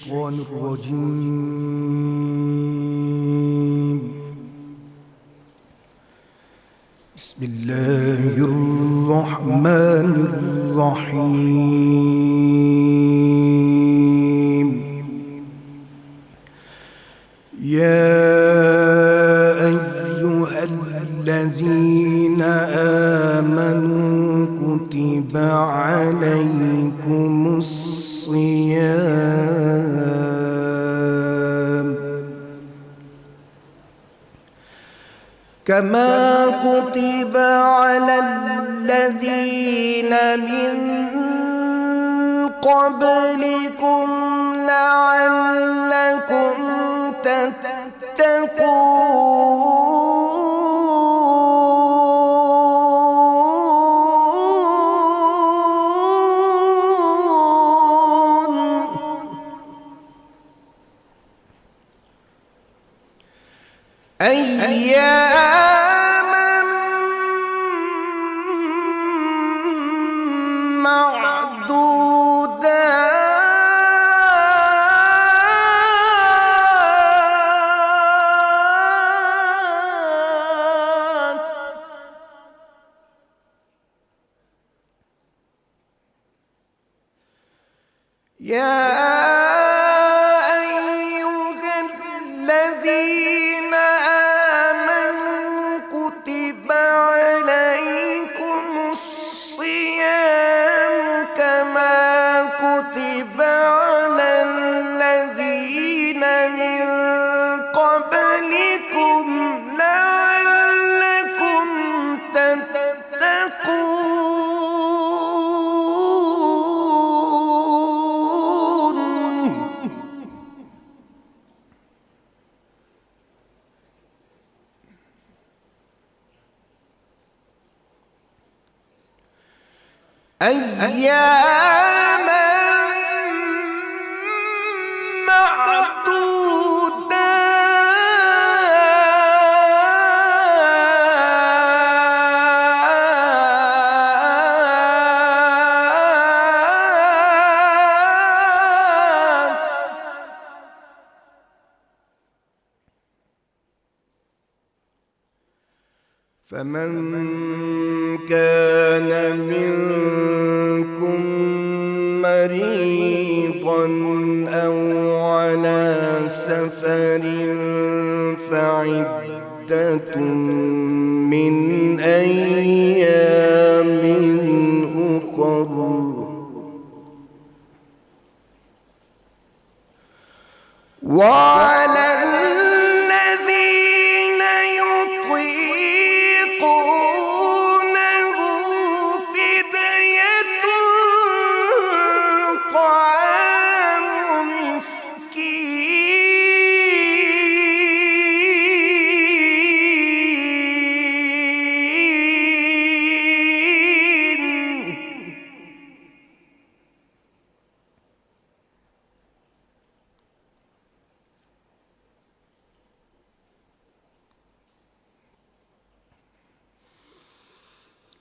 الشيطان الرجيم. بسم الله الرحمن الرحيم. يا أيها الذين آمنوا كتب عليكم الصيام كما كتب على الذين من قبلكم لعلكم تتقون. أياما معدودات يا أيها الذين آمنوا كتب عليكم الصيام كما كتب على الذين من قبلكم لعلكم تتقون. أياما معدودات فمن كان منكم مريضا أو على سفر فعدة من أيام أخر وعلى الذين يطيقونه فدية طعام مسكين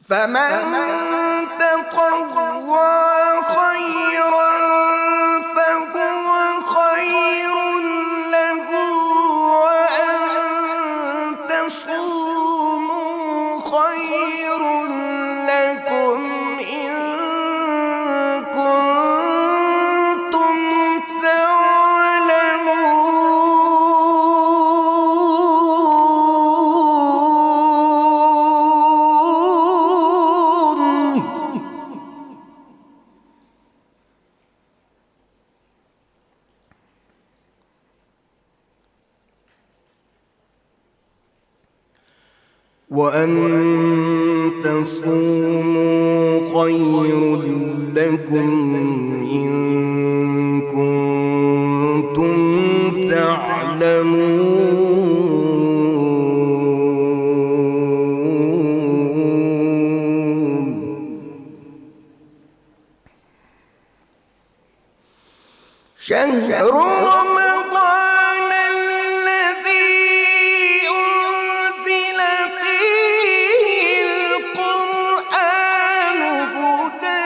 فمن تطوع خيرا فهو خير له وأن تصوموا خير لكم إن كنتم وأن تصوموا خير لكم إن كنتم تعلمون. شهر رمضان الذي أنزل فيه القرآن هدى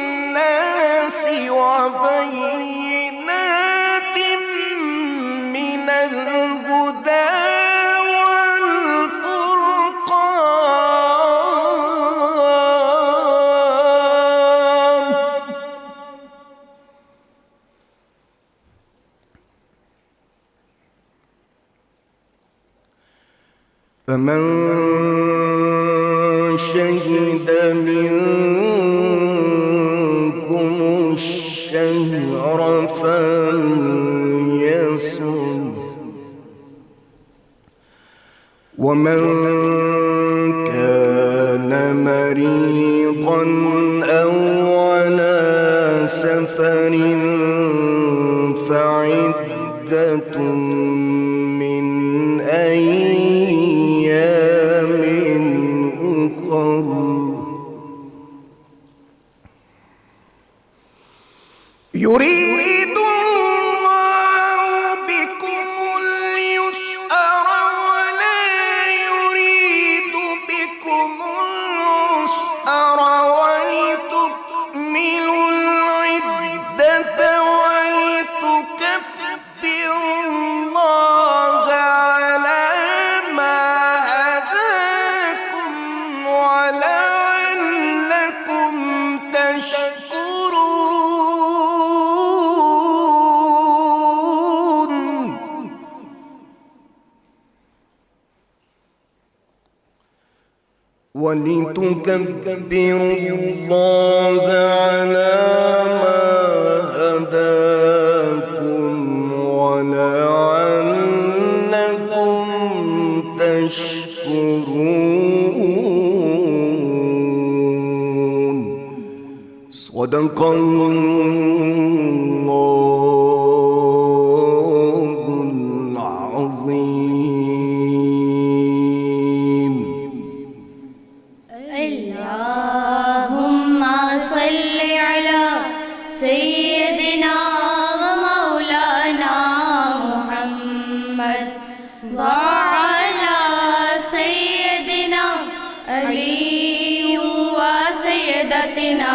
للناس وبينات فمن شهد منكم الشهر فليصم ومن كان مريضا أو على سفر فعدة من أيام أخر يريد الله بكم اليسر ولا يريد بكم العسر ولتكملوا العدة ولتكبروا الله على ما هداكم ولعلكم تشكرون ولتكبروا الله على ما هداكم ولعلكم تشكرون صدق الله العظيم. اللهم صل على سيدنا ومولانا محمد وعلى سيدنا علي وسيدتنا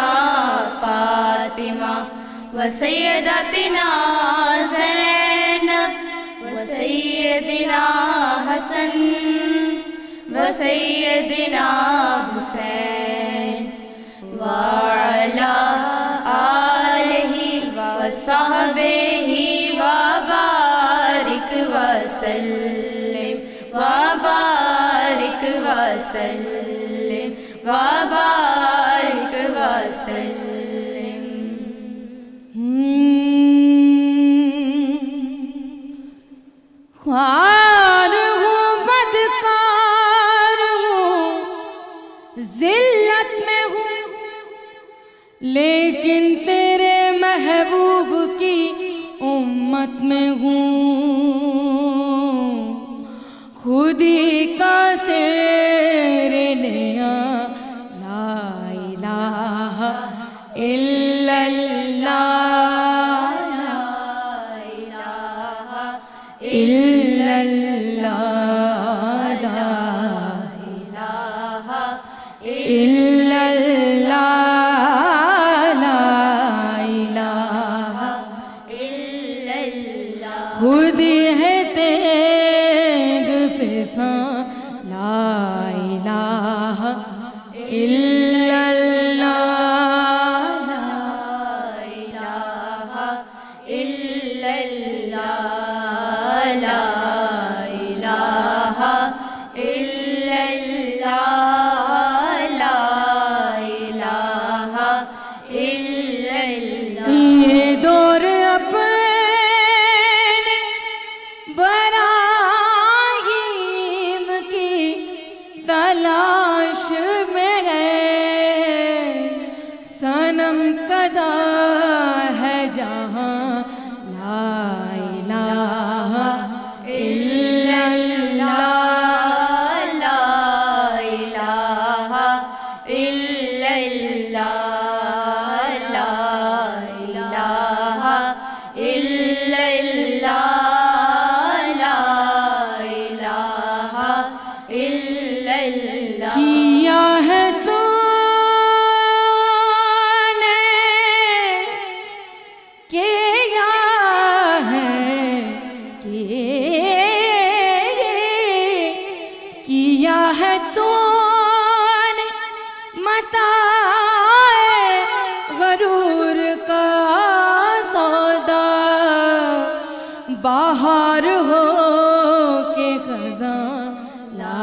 فاطمة وسيدتنا زينب وسيدنا حسن وسيدنا حسين وعلى آله وصحبه وبارك وسلم وبارك وسلم وبارك وسلم. خوار ہوں بدکار ہوں ذلت میں ہوں لیکن تیرے محبوب کی امت میں ہوں خودی کا سیر لیا لا الہ الا اللہ إلا الله لا إله إلا الله لا إله إلا الله خود ہے تیگ فساں لا إله إلا الله لا إله إلا الله لا إله إلا الله لا إله إلا الله. یہ دور اپنے براہیم کی تلاش میں ہے صنم کدا ہے جہاں لا الہ الا اللہ لا الہ الا اللہ لا الہ الا اللہ لا الہ الا اللہ. کیا ہے تو نے کیا ہے کیا ہے تو نے متاع غرور کا سودا باہر ہو کے خزاں لا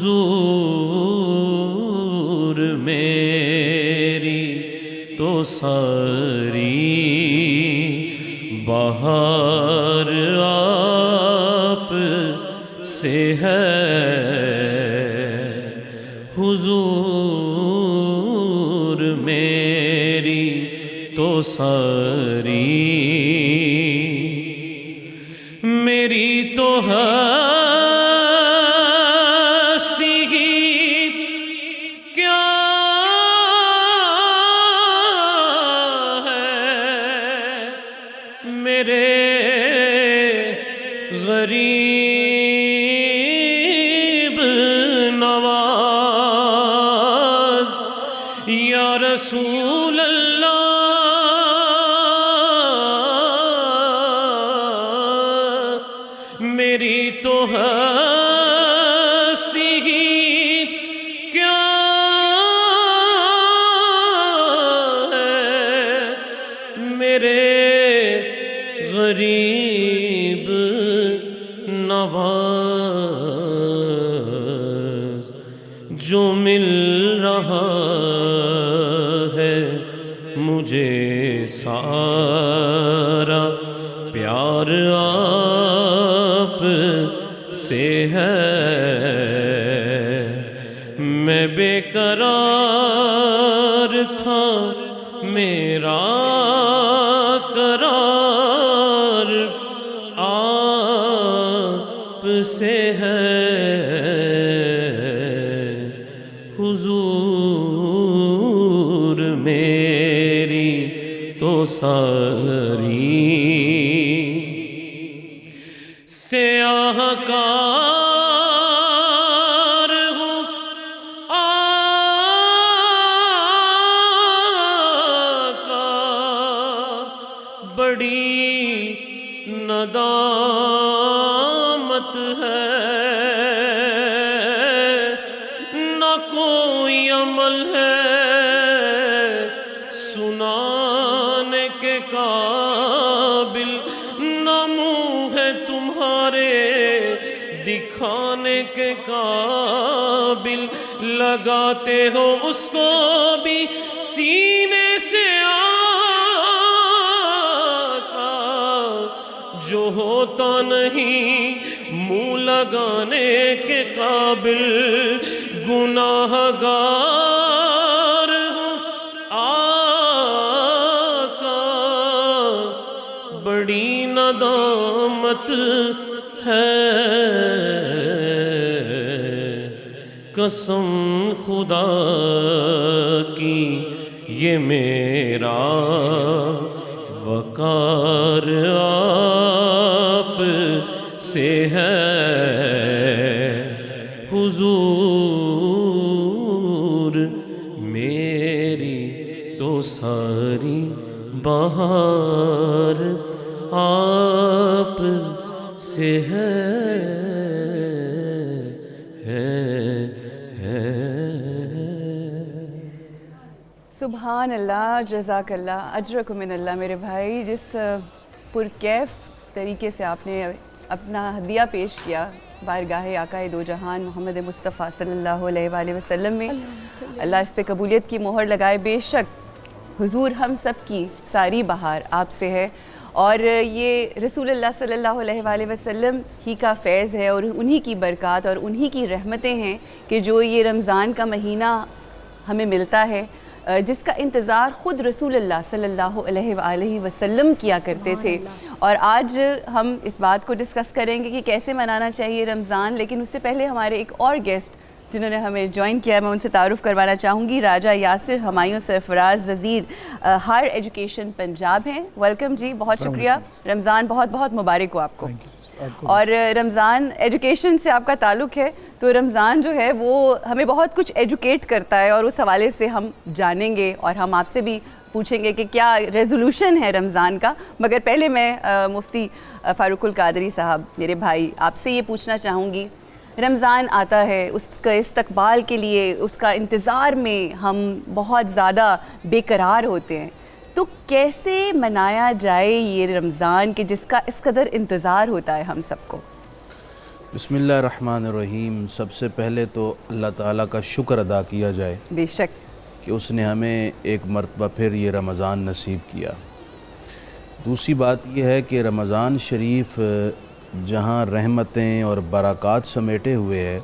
حضور میری تو ساری بہار آپ سے ہے، حضور میری تو ساری میری تو ہستی کیا ہے، میرے غریب نواز یا رسول اللہ، میری تو ہستی کیا ہے، میرے غریب نواز، جو مل رہا ہے مجھے سارا پیار آپ سے ہے، میں بے قرار تھا میرا قرار آپ سے ہے، حضور میری تو ساری سیاہ کار ہوں آقا، بڑی ندامت ہے، نہ کوئی عمل ہے سنانے کے قابل، نہ منہ ہے تمہارے دکھانے کے قابل، لگاتے ہو اس کو بھی سینے سے آقا، جو ہوتا نہیں منہ لگانے کے قابل، گناہ گار ہوں آقا، بڑی ندامت ہے، قسم خدا کی یہ میرا وقار آپ سے ہے، حضور میری تو ساری بہار آپ سے ہے۔ سبحان اللہ، جزاک اللہ، اجرکم من اللہ میرے بھائی، جس پرکیف طریقے سے آپ نے اپنا ہدیہ پیش کیا بارگاہ آقائے دو جہان محمد مصطفیٰ صلی اللہ علیہ وآلہ وسلم میں، اللہ اس پہ قبولیت کی مہر لگائے۔ بے شک حضور ہم سب کی ساری بہار آپ سے ہے، اور یہ رسول اللہ صلی اللہ علیہ وآلہ وسلم ہی کا فیض ہے، اور انہی کی برکات اور انہی کی رحمتیں ہیں کہ جو یہ رمضان کا مہینہ ہمیں ملتا ہے، جس کا انتظار خود رسول اللہ صلی اللہ علیہ وآلہ وسلم کیا کرتے تھے۔ اور آج ہم اس بات کو ڈسکس کریں گے کہ کیسے منانا چاہیے رمضان، لیکن اس سے پہلے ہمارے ایک اور گیسٹ جنہوں نے ہمیں جوائن کیا ہے، میں ان سے تعارف کروانا چاہوں گی۔ راجہ یاسر ہمایوں سرفراز، وزیر ہائر ایجوکیشن پنجاب ہیں۔ ویلکم جی، بہت شکریہ۔ رمضان بہت بہت مبارک ہو آپ کو۔ اور رمضان ایجوکیشن سے آپ کا تعلق ہے، تو رمضان جو ہے وہ ہمیں بہت کچھ ایجوکیٹ کرتا ہے، اور اس حوالے سے ہم جانیں گے، اور ہم آپ سے بھی پوچھیں گے کہ کیا ریزولوشن ہے رمضان کا۔ مگر پہلے میں مفتی فاروق القادری صاحب، میرے بھائی، آپ سے یہ پوچھنا چاہوں گی، رمضان آتا ہے، اس کا استقبال کے لیے، اس کا انتظار میں ہم بہت زیادہ بے قرار ہوتے ہیں، تو کیسے منایا جائے یہ رمضان کہ جس کا اس قدر انتظار ہوتا ہے ہم سب کو؟ بسم اللہ الرحمن الرحیم. سب سے پہلے تو اللہ تعالیٰ کا شکر ادا کیا جائے بے شک. کہ اس نے ہمیں ایک مرتبہ پھر یہ رمضان نصیب کیا. دوسری بات یہ ہے کہ رمضان شریف جہاں رحمتیں اور برکات سمیٹے ہوئے ہے،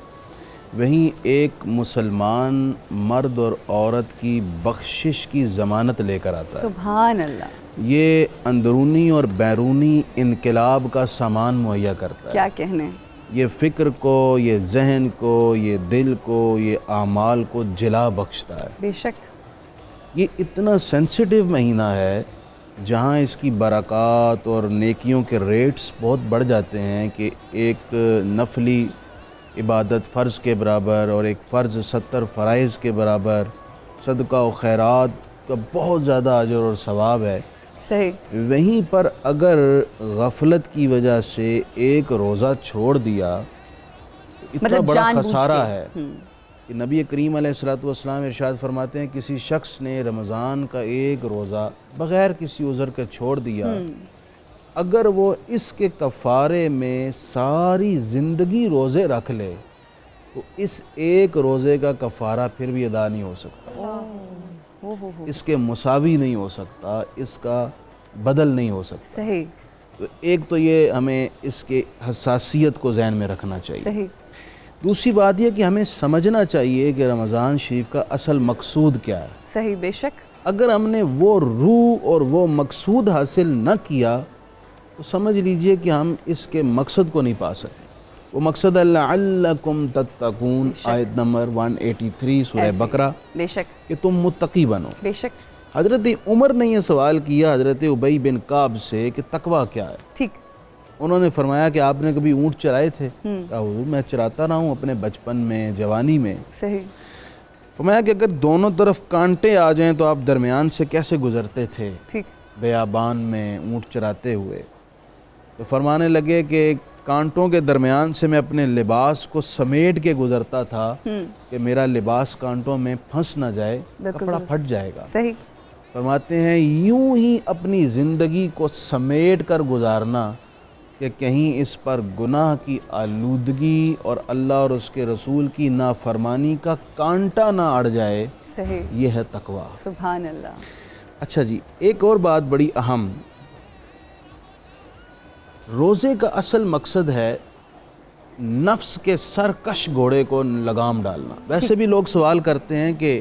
وہیں ایک مسلمان مرد اور عورت کی بخشش کی ضمانت لے کر آتا ہے. سبحان اللہ. یہ اندرونی اور بیرونی انقلاب کا سامان مہیا کرتا ہے. کیا کہنے. یہ فکر کو، یہ ذہن کو، یہ دل کو، یہ اعمال کو جلا بخشتا ہے. بے شک. یہ اتنا سینسیٹیو مہینہ ہے جہاں اس کی برکات اور نیکیوں کے ریٹس بہت بڑھ جاتے ہیں کہ ایک نفلی عبادت فرض کے برابر اور ایک فرض 70 فرائض کے برابر، صدقہ و خیرات کا بہت زیادہ اجر اور ثواب ہے. صحیح. وہیں پر اگر غفلت کی وجہ سے ایک روزہ چھوڑ دیا تو اتنا مطلب بڑا جان بوجھ خسارہ کے. ہے کہ نبی کریم علیہ الصلوۃ ارشاد فرماتے ہیں کسی شخص نے رمضان کا ایک روزہ بغیر کسی عذر کے چھوڑ دیا، اگر وہ اس کے کفارے میں ساری زندگی روزے رکھ لے تو اس ایک روزے کا کفارہ پھر بھی ادا نہیں ہو سکتا، اس کے مساوی نہیں ہو سکتا، اس کا بدل نہیں ہو سکتا. صحیح. تو ایک تو یہ ہمیں اس کے حساسیت کو ذہن میں رکھنا چاہیے. صحیح. دوسری بات یہ کہ ہمیں سمجھنا چاہیے کہ رمضان شریف کا اصل مقصود کیا ہے. صحیح. بے شک. اگر ہم نے وہ روح اور وہ مقصود حاصل نہ کیا تو سمجھ لیجئے کہ ہم اس کے مقصد کو نہیں پا سکتے. وہ مقصد لعلکم تتقون آیت نمبر 183 سورہ بقرہ، بے شک. کہ تم متقی بنو. بے شک. حضرت عمر نے یہ سوال کیا حضرت ابی بن کعب سے کہ تقویٰ کیا ہے. ٹھیک. انہوں نے فرمایا کہ آپ نے کبھی اونٹ چرائے تھے؟ کہا حضور میں چراتا رہا ہوں اپنے بچپن میں، جوانی میں. صحیح. فرمایا کہ اگر دونوں طرف کانٹے آ جائیں تو آپ درمیان سے کیسے گزرتے تھے ٹھیک. بیابان میں اونٹ چراتے ہوئے؟ تو فرمانے لگے کہ کانٹوں کے درمیان سے میں اپنے لباس کو سمیٹ کے گزرتا تھا کہ میرا لباس کانٹوں میں پھنس نہ جائے، کپڑا پھٹ جائے گا. صحیح. فرماتے ہیں یوں ہی اپنی زندگی کو سمیٹ کر گزارنا کہ کہیں اس پر گناہ کی آلودگی اور اللہ اور اس کے رسول کی نافرمانی کا کانٹا نہ اڑ جائے. صحیح. یہ ہے تقویٰ. سبحان اللہ. اچھا جی، ایک اور بات بڑی اہم، روزے کا اصل مقصد ہے نفس کے سرکش گھوڑے کو لگام ڈالنا. ویسے بھی لوگ سوال کرتے ہیں کہ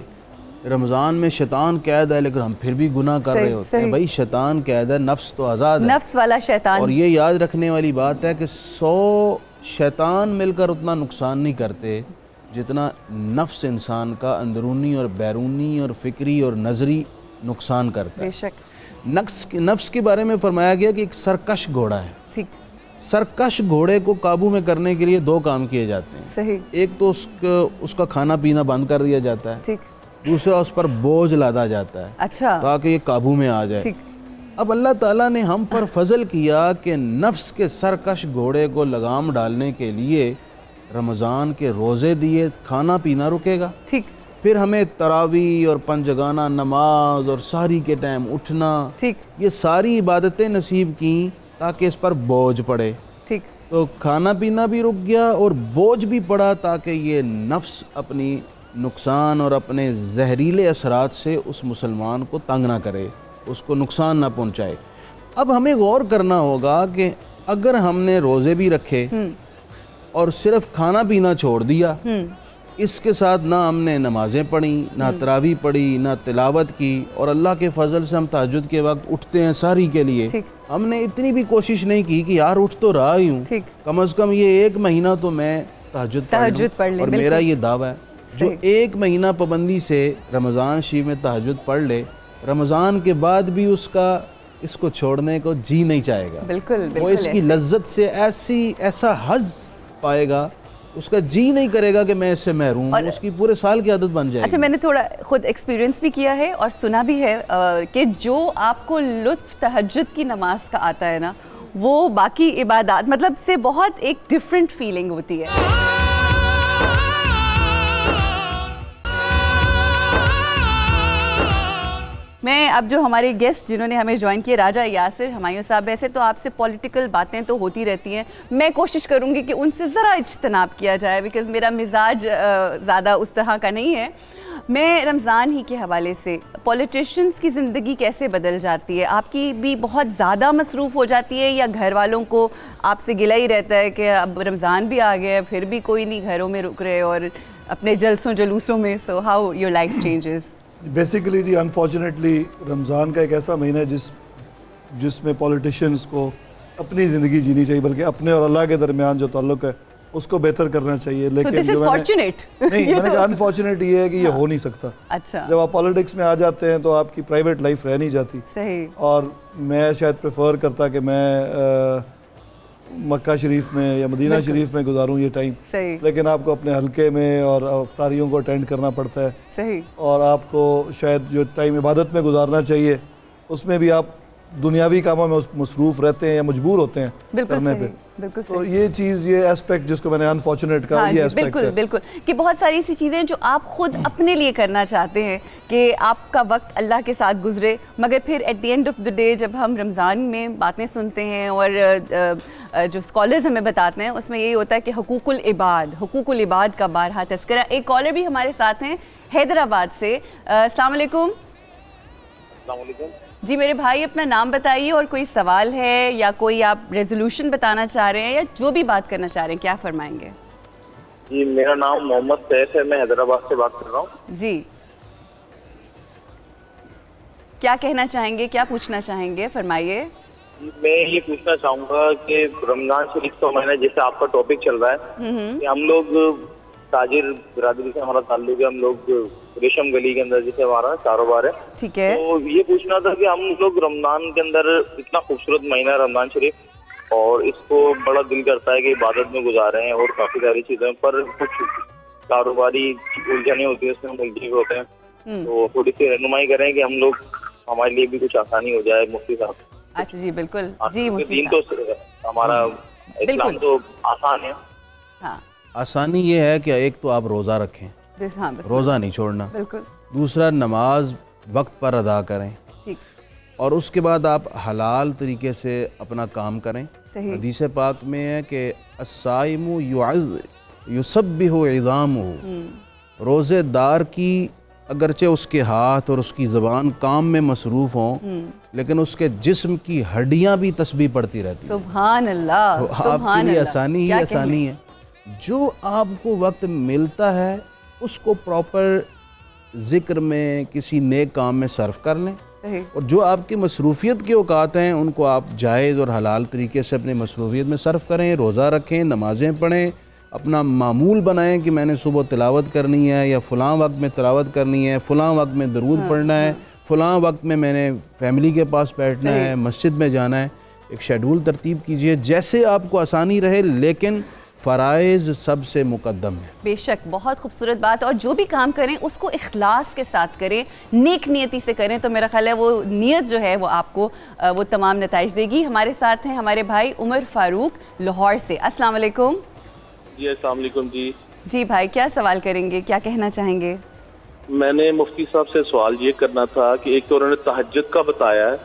رمضان میں شیطان قید ہے لیکن ہم پھر بھی گناہ کر رہے ہوتے ہیں. بھائی شیطان قید ہے، نفس تو آزاد ہے. نفس والا شیطان. اور یہ یاد رکھنے والی بات ہے کہ 100 شیطان مل کر اتنا نقصان نہیں کرتے جتنا نفس انسان کا اندرونی اور بیرونی اور فکری اور نظری نقصان کرتا ہے. بے شک. نفس کے بارے میں فرمایا گیا کہ ایک سرکش گھوڑا ہے. ٹھیک. سرکش گھوڑے کو قابو میں کرنے کے لیے 2 کام کیے جاتے ہیں. صحیح. ایک تو اس کا کھانا پینا بند کر دیا جاتا ہے. ٹھیک. دوسرا اس پر بوجھ لادا جاتا ہے. اچھا. تاکہ یہ قابو میں آ جائے. ٹھیک. اب اللہ تعالیٰ نے ہم پر فضل کیا کہ نفس کے سرکش گھوڑے کو لگام ڈالنے کے لیے رمضان کے روزے دیے، کھانا پینا رکے گا. ٹھیک. پھر ہمیں تراویح اور پنجگانہ نماز اور سحری کے ٹائم اٹھنا، ٹھیک. یہ ساری عبادتیں نصیب کیں تاکہ اس پر بوجھ پڑے. ٹھیک. تو کھانا پینا بھی رک گیا اور بوجھ بھی پڑا تاکہ یہ نفس اپنی نقصان اور اپنے زہریلے اثرات سے اس مسلمان کو تنگ نہ کرے، اس کو نقصان نہ پہنچائے. اب ہمیں غور کرنا ہوگا کہ اگر ہم نے روزے بھی رکھے اور صرف کھانا پینا چھوڑ دیا، اس کے ساتھ نہ ہم نے نمازیں پڑھیں، نہ تراویح پڑھی، نہ تلاوت کی، اور اللہ کے فضل سے ہم تہجد کے وقت اٹھتے ہیں سحری کے لیے، ہم نے اتنی بھی کوشش نہیں کی کہ یار اٹھ تو رہا ہی ہوں، کم از کم یہ 1 مہینہ تو میں تہجد پڑھ لوں. اور میرا یہ دعویٰ ہے جو 1 مہینہ پابندی سے رمضان شریف میں تہجد پڑھ لے، رمضان کے بعد بھی اس کو چھوڑنے کو جی نہیں چاہے گا. بالکل. وہ اس کی لذت سے ایسا حظ پائے گا، اس کا جی نہیں کرے گا کہ میں اس سے محروم ہوں، اس کی پورے سال کی عادت بن جائے گی. اچھا، میں نے تھوڑا خود ایکسپیرینس بھی کیا ہے اور سنا بھی ہے کہ جو آپ کو لطف تہجد کی نماز کا آتا ہے نا، وہ باقی عبادات مطلب سے بہت ایک ڈیفرنٹ فیلنگ ہوتی ہے. میں اب جو ہمارے گیسٹ جنہوں نے ہمیں جوائن کیے، راجہ یاسر ہمایوں صاحب، ویسے تو آپ سے پولیٹیکل باتیں تو ہوتی رہتی ہیں، میں کوشش کروں گی کہ ان سے ذرا اجتناب کیا جائے بیکاز میرا مزاج زیادہ اس طرح کا نہیں ہے۔ میں رمضان ہی کے حوالے سے پولیٹیشنز کی زندگی کیسے بدل جاتی ہے؟ آپ کی بھی بہت زیادہ مصروف ہو جاتی ہے یا گھر والوں کو آپ سے گلہ ہی رہتا ہے کہ اب رمضان بھی آ گیا ہے پھر بھی کوئی نہیں گھروں میں رک رہے اور اپنے جلسوں جلوسوں میں؟ So how your life changes? Basically جی انفارچونیٹلی رمضان کا ایک ایسا مہینہ ہے جس میں پولیٹیشنز کو اپنی زندگی جینی چاہیے، بلکہ اپنے اور اللہ کے درمیان جو تعلق ہے اس کو بہتر کرنا چاہیے۔ لیکن جو میں نے کہا انفارچونیٹ یہ ہے کہ یہ ہو نہیں سکتا۔ اچھا، جب آپ پالیٹکس میں آ جاتے ہیں تو آپ کی پرائیویٹ لائف رہ نہیں جاتی۔ صحیح۔ اور میں شاید پریفر کرتا کہ میں مکہ شریف میں یا مدینہ شریف میں گزاروں یہ ٹائم، لیکن آپ کو اپنے حلقے میں اور افطاریوں کو اٹینڈ کرنا پڑتا ہے۔ صحیح۔ اور آپ کو شاید جو ٹائم عبادت میں گزارنا چاہیے اس میں بھی آپ دنیاوی کاموں میں مصروف رہتے ہیں یا مجبور ہوتے ہیں کرنے پہ۔ تو یہ چیز، یہ ایسپیکٹ جس کو میں نے انفارچونیٹ کہا، یہ ایسپیکٹ ہے۔ بالکل بالکل، کہ بہت ساری ایسی چیزیں جو آپ خود اپنے لیے کرنا چاہتے ہیں کہ آپ کا وقت اللہ کے ساتھ گزرے، مگر پھر at the end of the day جب ہم رمضان میں باتیں سنتے ہیں اور جو اسکالرز ہمیں بتاتے ہیں اس میں یہی ہوتا ہے کہ حقوق العباد کا بارہا تذکرہ۔ ایک کالر بھی ہمارے ساتھ ہیں حیدرآباد سے۔ السلام علیکم۔ السلام علیکم جی میرے بھائی، اپنا نام بتائیے اور کوئی سوال ہے یا کوئی آپ ریزولوشن بتانا چاہ رہے ہیں یا جو بھی بات کرنا چاہ رہے ہیں، کیا فرمائیں گے؟ جی میرا نام محمد سیف ہے، میں حیدرآباد سے بات کر رہا ہوں۔ جی کیا کہنا چاہیں گے، کیا پوچھنا چاہیں گے، فرمائیے۔ میں یہ پوچھنا چاہوں گا کہ رمضان شریف کا مہینہ جیسے آپ کا ٹاپک چل رہا ہے کہ ہم لوگ تاجر برادری سے ہمارا تعلق ہے، ہم لوگ ریشم گلی کے اندر جیسے ہمارا کاروبار ہے، ٹھیک ہے، تو یہ پوچھنا تھا کہ ہم لوگ رمضان کے اندر اتنا خوبصورت مہینہ ہے رمضان شریف، اور اس کو بڑا دل کرتا ہے کہ عبادت میں گزارے ہیں اور کافی ساری چیزیں، پر کچھ کاروباری الجھنیں ہوتی ہیں اس میں ہم الجھے ہوئے ہوتے ہیں، تو تھوڑی سی رہنمائی کریں کہ ہم لوگ ہمارے لیے بھی کچھ آسانی ہو جائے مفتی صاحب۔ اچھا جی بالکل، جی مفتی دین تو ہمارا اسلام تو آسان ہے۔ ہاں، آسانی یہ ہے کہ ایک تو آپ روزہ رکھیں، روزہ نہیں چھوڑنا، دوسرا نماز وقت پر ادا کریں، اور اس کے بعد آپ حلال طریقے سے اپنا کام کریں۔ حدیث پاک میں ہے کہ الصائم یسبح عظامہ، روزے دار کی اگرچہ اس کے ہاتھ اور اس کی زبان کام میں مصروف ہوں لیکن اس کے جسم کی ہڈیاں بھی تسبیح پڑھتی رہتی ہیں۔ سبحان اللہ، تو آپ کے لیے آسانی ہی آسانی ہے، جو آپ کو وقت ملتا ہے اس کو پراپر ذکر میں کسی نیک کام میں صرف کر لیں، اور جو آپ کی مصروفیت کے اوقات ہیں ان کو آپ جائز اور حلال طریقے سے اپنے مصروفیت میں صرف کریں، روزہ رکھیں، نمازیں پڑھیں، اپنا معمول بنائیں کہ میں نے صبح تلاوت کرنی ہے یا فلاں وقت میں تلاوت کرنی ہے، فلاں وقت میں درود پڑھنا ہے، فلاں وقت میں نے فیملی کے پاس بیٹھنا ہے، مسجد میں جانا ہے۔ ایک شیڈول ترتیب کیجئے جیسے آپ کو آسانی رہے، لیکن فرائض سب سے مقدم ہے۔ بے شک، بہت خوبصورت بات، اور جو بھی کام کریں اس کو اخلاص کے ساتھ کریں، نیک نیتی سے کریں، تو میرا خیال ہے وہ نیت جو ہے وہ آپ کو وہ تمام نتائج دے گی۔ ہمارے ساتھ ہیں ہمارے بھائی عمر فاروق لاہور سے۔ السلام علیکم۔ جی السلام علیکم۔ جی بھائی، کیا سوال کریں گے، کیا کہنا چاہیں گے؟ میں نے مفتی صاحب سے سوال یہ کرنا تھا کہ ایک تو انہوں نے تہجد کا بتایا ہے،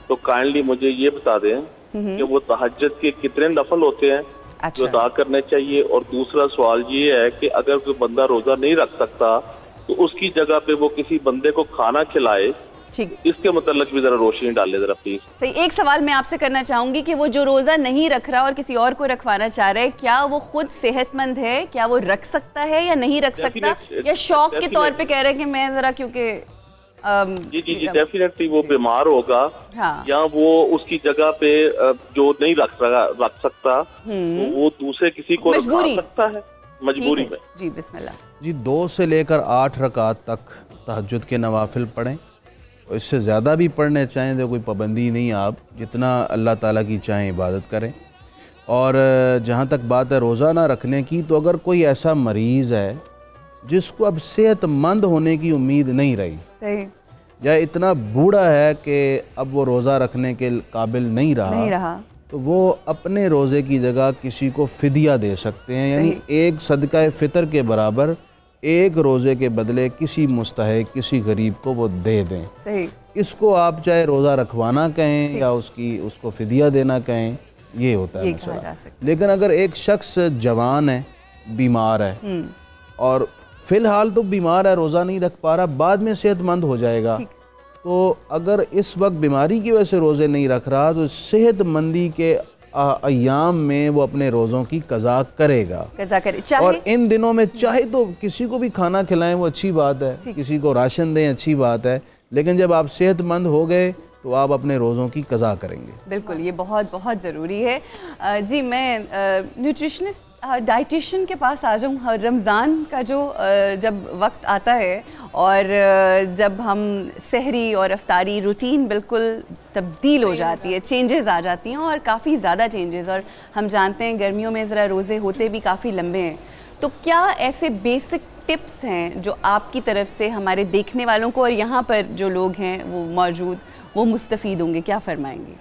تو کائنڈلی مجھے یہ بتا دیں کہ وہ تہجد کے کتنے نفل ہوتے ہیں جو ادا کرنے چاہیے، اور دوسرا سوال یہ ہے کہ اگر کوئی بندہ روزہ نہیں رکھ سکتا تو اس کی جگہ پہ وہ کسی بندے کو کھانا کھلائے، اس کے متعلق بھی ذرا روشنی ڈالے ذرا پلیز۔ صحیح، ایک سوال میں آپ سے کرنا چاہوں گی کہ وہ جو روزہ نہیں رکھ رہا اور کسی اور کو رکھوانا چاہ رہا ہے، کیا وہ خود صحت مند ہے، کیا وہ رکھ سکتا ہے یا نہیں رکھ سکتا، یا شوق کے طور پہ کہہ رہے ہیں کہ میں ذرا کیونکہ جی ڈیفینیٹلی وہ بیمار ہوگا یا وہ اس کی جگہ پہ جو نہیں رکھ سکتا وہ دوسرے کسی کو رکھا سکتا ہے مجبوری میں۔ جی بسم اللہ۔ جی 2 سے لے کر 8 رکعات تک تہجد کے نوافل پڑھیں، اور اس سے زیادہ بھی پڑھنے چاہیں تو کوئی پابندی نہیں، آپ جتنا اللہ تعالیٰ کی چاہیں عبادت کریں۔ اور جہاں تک بات ہے روزہ نہ رکھنے کی، تو اگر کوئی ایسا مریض ہے جس کو اب صحت مند ہونے کی امید نہیں رہی، یا اتنا بوڑھا ہے کہ اب وہ روزہ رکھنے کے قابل نہیں رہا، تو وہ اپنے روزے کی جگہ کسی کو فدیہ دے سکتے ہیں، یعنی ایک صدقہ فطر کے برابر ایک روزے کے بدلے کسی مستحق، کسی غریب کو وہ دے دیں۔ اس کو آپ چاہے روزہ رکھوانا کہیں یا اس کو فدیہ دینا کہیں، یہ ہوتا ہے مسئلہ۔ لیکن اگر ایک شخص جوان ہے، بیمار ہے اور فی الحال تو بیمار ہے، روزہ نہیں رکھ پا رہا، بعد میں صحت مند ہو جائے گا، تو اگر اس وقت بیماری کی وجہ سے روزے نہیں رکھ رہا تو صحت مندی کے ایام میں وہ اپنے روزوں کی قضا کرے گا، اور ان دنوں میں چاہے تو کسی کو بھی کھانا کھلائیں، وہ اچھی بات ہے، کسی کو راشن دیں، اچھی بات ہے، لیکن جب آپ صحت مند ہو گئے تو آپ اپنے روزوں کی قضا کریں گے۔ بالکل، یہ بہت بہت ضروری ہے۔ جی میں نیوٹریشنسٹ ڈائٹیشین کے پاس آ جاؤں۔ رمضان کا جو جب وقت آتا ہے اور جب ہم سحری اور افطاری روٹین بالکل تبدیل ہو جاتی ہے، چینجز آ جاتی ہیں اور کافی زیادہ چینجز، اور ہم جانتے ہیں گرمیوں میں ذرا روزے ہوتے بھی کافی لمبے ہیں، تو کیا ایسے بیسک ٹپس ہیں جو آپ کی طرف سے ہمارے دیکھنے والوں کو اور یہاں پر جو لوگ ہیں وہ موجود وہ مستفید ہوں گے؟ کیا فرمائیں گے؟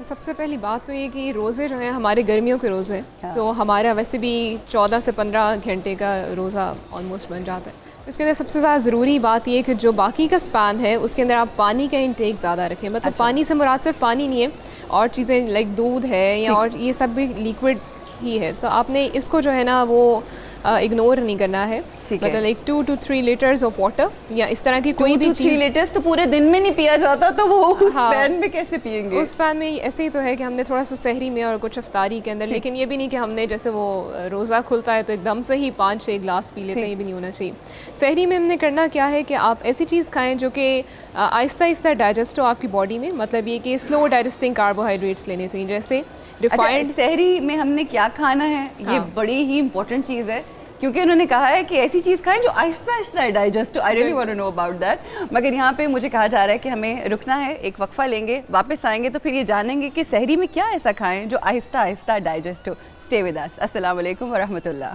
سب سے پہلی بات تو یہ کہ روزے جو ہیں ہمارے گرمیوں کے روزے تو ہمارا ویسے بھی 14 سے 15 گھنٹے کا روزہ آلموسٹ بن جاتا ہے۔ اس کے اندر سب سے زیادہ ضروری بات یہ کہ جو باقی کا سپین ہے اس کے اندر آپ پانی کا انٹیک زیادہ رکھیں، مطلب پانی سے مراد صرف پانی نہیں ہے، اور چیزیں لائک دودھ ہے یا اور یہ سب بھی لیکوڈ ہی ہے، سو آپ نے اس کو جو ہے نا وہ اگنور نہیں کرنا ہے، مطلب ایک 2 to 3 لیٹرز آف واٹر یا اس طرح کی کوئی بھی 3 لیٹرز تو پورے دن میں نہیں پیا جاتا، تو وہ اس پین میں کیسے پئیں گے؟ اس پین میں ایسے ہی تو ہے کہ ہم نے تھوڑا سا سحری میں اور کچھ افطاری کے اندر، لیکن یہ بھی نہیں کہ ہم نے جیسے وہ روزہ کھلتا ہے تو ایک دم سے ہی 5-6 گلاس پی لیتے ہیں، یہ بھی نہیں ہونا چاہیے۔ سحری میں ہم نے کرنا کیا ہے کہ آپ ایسی چیز کھائیں جو کہ آہستہ آہستہ ڈائجسٹ ہو آپ کی باڈی میں، مطلب یہ کہ سلو ڈائجسٹنگ کاربوہائیڈریٹس لینے چاہیے، جیسے ریفائنڈ۔ سحری میں ہم نے کیا کھانا ہے یہ بڑی ہی امپورٹنٹ چیز ہے، کیونکہ انہوں نے کہا ہے کہ ایسی چیز کھائیں جو آہستہ آہستہ ڈائجسٹ ہو۔ I really want to know about that, مگر یہاں پہ مجھے کہا جا رہا ہے کہ ہمیں رکنا ہے، ایک وقفہ لیں گے، واپس آئیں گے تو پھر یہ جانیں گے کہ سحری میں کیا ایسا کھائیں جو آہستہ آہستہ ڈائجسٹ ہو۔ Stay with us. السلام علیکم ورحمۃ اللہ۔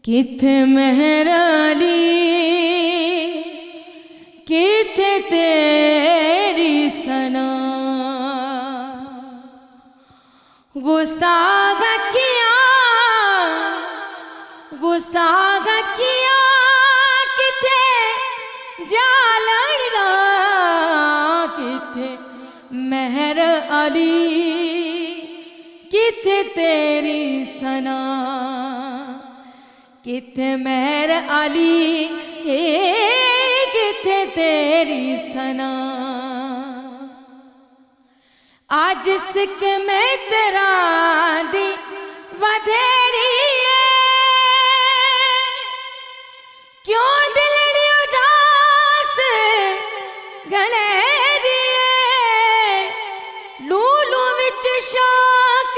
کتھے مہر علی کتھے تیری ثنا، گستاخ کیا کتھے جالڑا، کتھے مہر علی کتھے تیری ثنا، کتھے مہر علی کتھے تیری ثنا، آج سکھ میں تیرا دی ودھیری ہے، کیوں دلڑی اداس گلیری ہے، لولو وچ شوق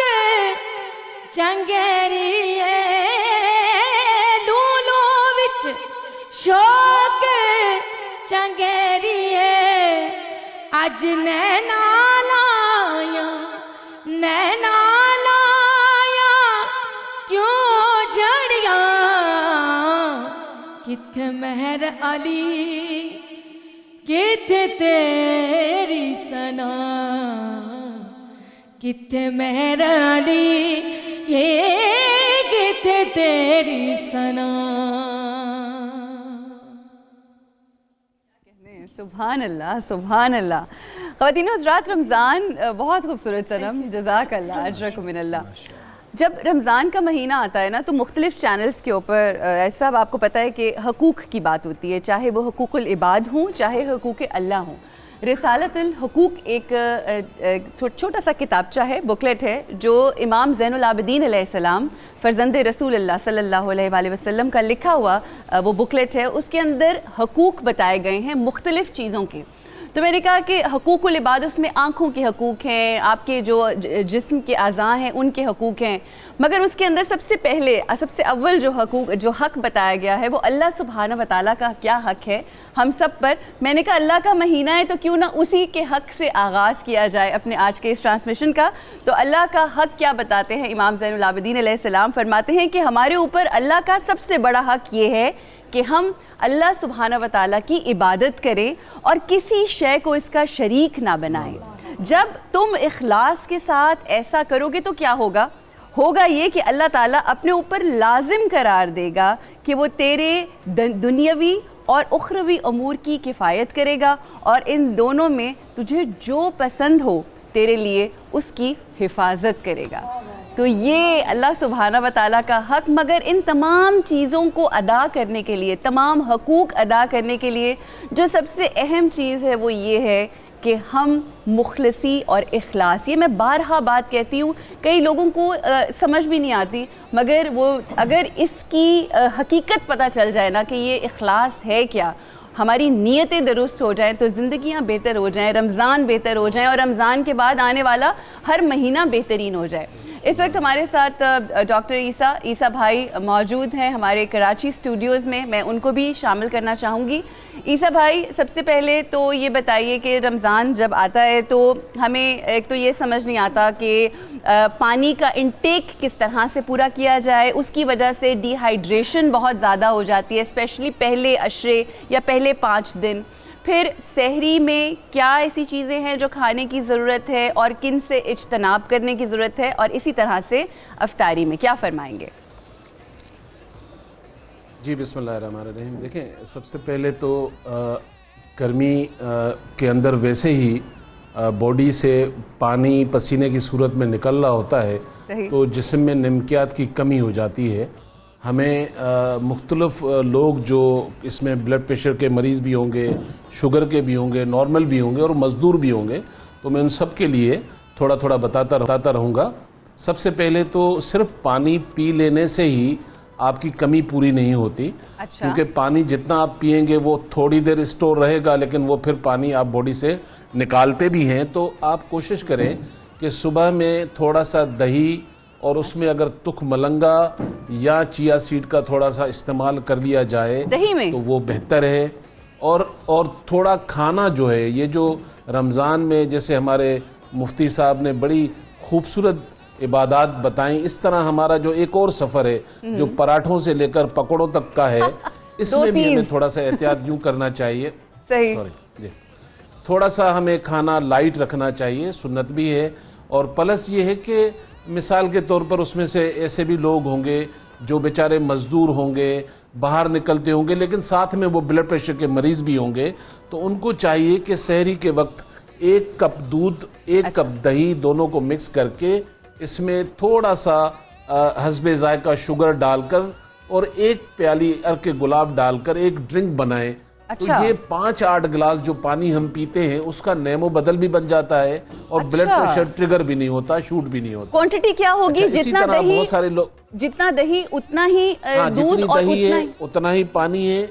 چنگیری ہے، شوق چنگیری ہے، اج نینا لایا کیوں جھڑیاں، کتھے مہر علی کتھے تیری ثنا، کتھے مہر علی کتھے تیری ثنا۔ سبحان اللہ، سبحان اللہ۔ خواتین و حضرات، رمضان بہت خوبصورت صنم، جزاک اللہ، اجرکم من اللہ۔ جب رمضان کا مہینہ آتا ہے نا تو مختلف چینلز کے اوپر ایسا آپ کو پتہ ہے کہ حقوق کی بات ہوتی ہے، چاہے وہ حقوق العباد ہوں چاہے حقوق اللہ ہوں۔ رسالۃ الحقوق ایک چھوٹا سا کتابچہ ہے، بکلیٹ ہے، جو امام زین العابدین علیہ السلام فرزند رسول اللہ صلی اللہ علیہ وآلہ وسلم کا لکھا ہوا وہ بکلیٹ ہے۔ اس کے اندر حقوق بتائے گئے ہیں مختلف چیزوں کے، تو میں نے کہا کہ حقوق العباد اس میں آنکھوں کے حقوق ہیں, آپ کے جو جسم کے اعضاء ہیں ان کے حقوق ہیں, مگر اس کے اندر سب سے پہلے سب سے اول جو حق بتایا گیا ہے وہ اللہ سبحانہ و تعالیٰ کا کیا حق ہے ہم سب پر. میں نے کہا اللہ کا مہینہ ہے تو کیوں نہ اسی کے حق سے آغاز کیا جائے اپنے آج کے اس ٹرانسمیشن کا. تو اللہ کا حق کیا بتاتے ہیں امام زین العابدین علیہ السلام؟ فرماتے ہیں کہ ہمارے اوپر اللہ کا سب سے بڑا حق یہ ہے کہ ہم اللہ سبحانہ و تعالیٰ کی عبادت کریں اور کسی شے کو اس کا شریک نہ بنائیں. جب تم اخلاص کے ساتھ ایسا کرو گے تو کیا ہوگا یہ کہ اللہ تعالیٰ اپنے اوپر لازم قرار دے گا کہ وہ تیرے دنیاوی اور اخروی امور کی کفایت کرے گا, اور ان دونوں میں تجھے جو پسند ہو تیرے لیے اس کی حفاظت کرے گا. تو یہ اللہ سبحانہ و تعالیٰ کا حق. مگر ان تمام چیزوں کو ادا کرنے کے لیے, تمام حقوق ادا کرنے کے لیے جو سب سے اہم چیز ہے وہ یہ ہے کہ ہم مخلصی اور اخلاص, یہ میں بارہا بات کہتی ہوں, کئی لوگوں کو سمجھ بھی نہیں آتی, مگر وہ اگر اس کی حقیقت پتہ چل جائے نا کہ یہ اخلاص ہے کیا, ہماری نیتیں درست ہو جائیں تو زندگیاں بہتر ہو جائیں, رمضان بہتر ہو جائیں اور رمضان کے بعد آنے والا ہر مہینہ بہترین ہو جائے. اس وقت ہمارے ساتھ ڈاکٹر عیسیٰ بھائی موجود ہیں ہمارے کراچی اسٹوڈیوز میں, میں ان کو بھی شامل کرنا چاہوں گی. عیسیٰ بھائی, سب سے پہلے تو یہ بتائیے کہ رمضان جب آتا ہے تو ہمیں ایک تو یہ سمجھ نہیں آتا کہ پانی کا انٹیک کس طرح سے پورا کیا جائے. اس کی وجہ سے ڈی ہائیڈریشن بہت زیادہ ہو جاتی ہے, اسپیشلی پہلے عشرے یا پہلے 5 دن. پھر سحری میں کیا ایسی چیزیں ہیں جو کھانے کی ضرورت ہے اور کن سے اجتناب کرنے کی ضرورت ہے, اور اسی طرح سے افطاری میں کیا فرمائیں گے؟ جی بسم اللہ الرحمن الرحیم. دیکھیں, سب سے پہلے تو گرمی کے اندر ویسے ہی باڈی سے پانی پسینے کی صورت میں نکل رہا ہوتا ہے, تو جسم میں نمکیات کی کمی ہو جاتی ہے. ہمیں مختلف لوگ جو اس میں بلڈ پریشر کے مریض بھی ہوں گے, شوگر کے بھی ہوں گے, نارمل بھی ہوں گے اور مزدور بھی ہوں گے, تو میں ان سب کے لیے تھوڑا تھوڑا بتاتا رہوں گا. سب سے پہلے تو صرف پانی پی لینے سے ہی آپ کی کمی پوری نہیں ہوتی, کیونکہ پانی جتنا آپ پئیں گے وہ تھوڑی دیر اسٹور رہے گا, لیکن وہ پھر پانی آپ باڈی سے نکالتے بھی ہیں. تو آپ کوشش کریں کہ صبح میں تھوڑا سا دہی اور اس میں اگر تخ ملنگا یا چیا سیڈ کا تھوڑا سا استعمال کر لیا جائے تو وہ بہتر ہے. اور تھوڑا کھانا جو ہے, یہ جو رمضان میں جیسے ہمارے مفتی صاحب نے بڑی خوبصورت عبادات بتائیں, اس طرح ہمارا جو ایک اور سفر ہے جو پراٹھوں سے لے کر پکوڑوں تک کا ہے, اس میں بھی ہمیں تھوڑا سا احتیاط یوں کرنا چاہیے. تھوڑا سا ہمیں کھانا لائٹ رکھنا چاہیے, سنت بھی ہے. اور پلس یہ ہے کہ مثال کے طور پر اس میں سے ایسے بھی لوگ ہوں گے جو بیچارے مزدور ہوں گے, باہر نکلتے ہوں گے, لیکن ساتھ میں وہ بلڈ پریشر کے مریض بھی ہوں گے, تو ان کو چاہیے کہ سحری کے وقت 1 کپ دودھ 1 کپ دہی دونوں کو مکس کر کے اس میں تھوڑا سا حسب ذائقہ شوگر ڈال کر اور 1 پیالی عرق گلاب ڈال کر ایک ڈرنک بنائیں. تو یہ 5-8 گلاس جو پانی ہم پیتے ہیں اس کا نیم و بدل بھی بن جاتا ہے اور بلڈ پریشر ٹریگر بھی نہیں ہوتا, شوٹ بھی نہیں ہوتا. کوانٹٹی کیا ہوگی؟ جتنا دہی, بہت سارے لوگ, جتنا دہی اتنا ہی دودھ اور اتنا ہی پانی ہے.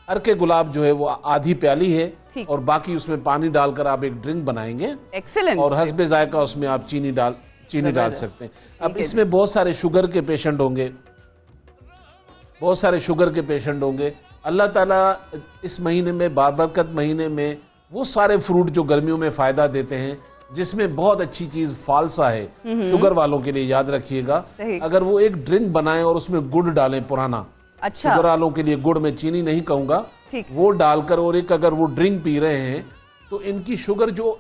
عرق گلاب جو ہے وہ آدھی پیالی ہے اور باقی اس میں پانی ڈال کر آپ ایک ڈرنک بنائیں گے, اور حسب ذائقہ اس میں آپ چینی ڈال سکتے ہیں. اب اس میں بہت سارے شوگر کے پیشنٹ ہوں گے, اللہ تعالیٰ اس مہینے میں بابرکت مہینے میں وہ سارے فروٹ جو گرمیوں میں فائدہ دیتے ہیں, جس میں بہت اچھی چیز فالسا ہے. شوگر والوں کے لیے یاد رکھیے گا, اگر وہ ایک ڈرنک بنائیں اور اس میں گڑ ڈالیں پرانا, شوگر والوں کے لیے گڑ, میں چینی نہیں کہوں گا, وہ ڈال کر, اور ایک اگر وہ ڈرنک پی رہے ہیں تو ان کی شوگر جو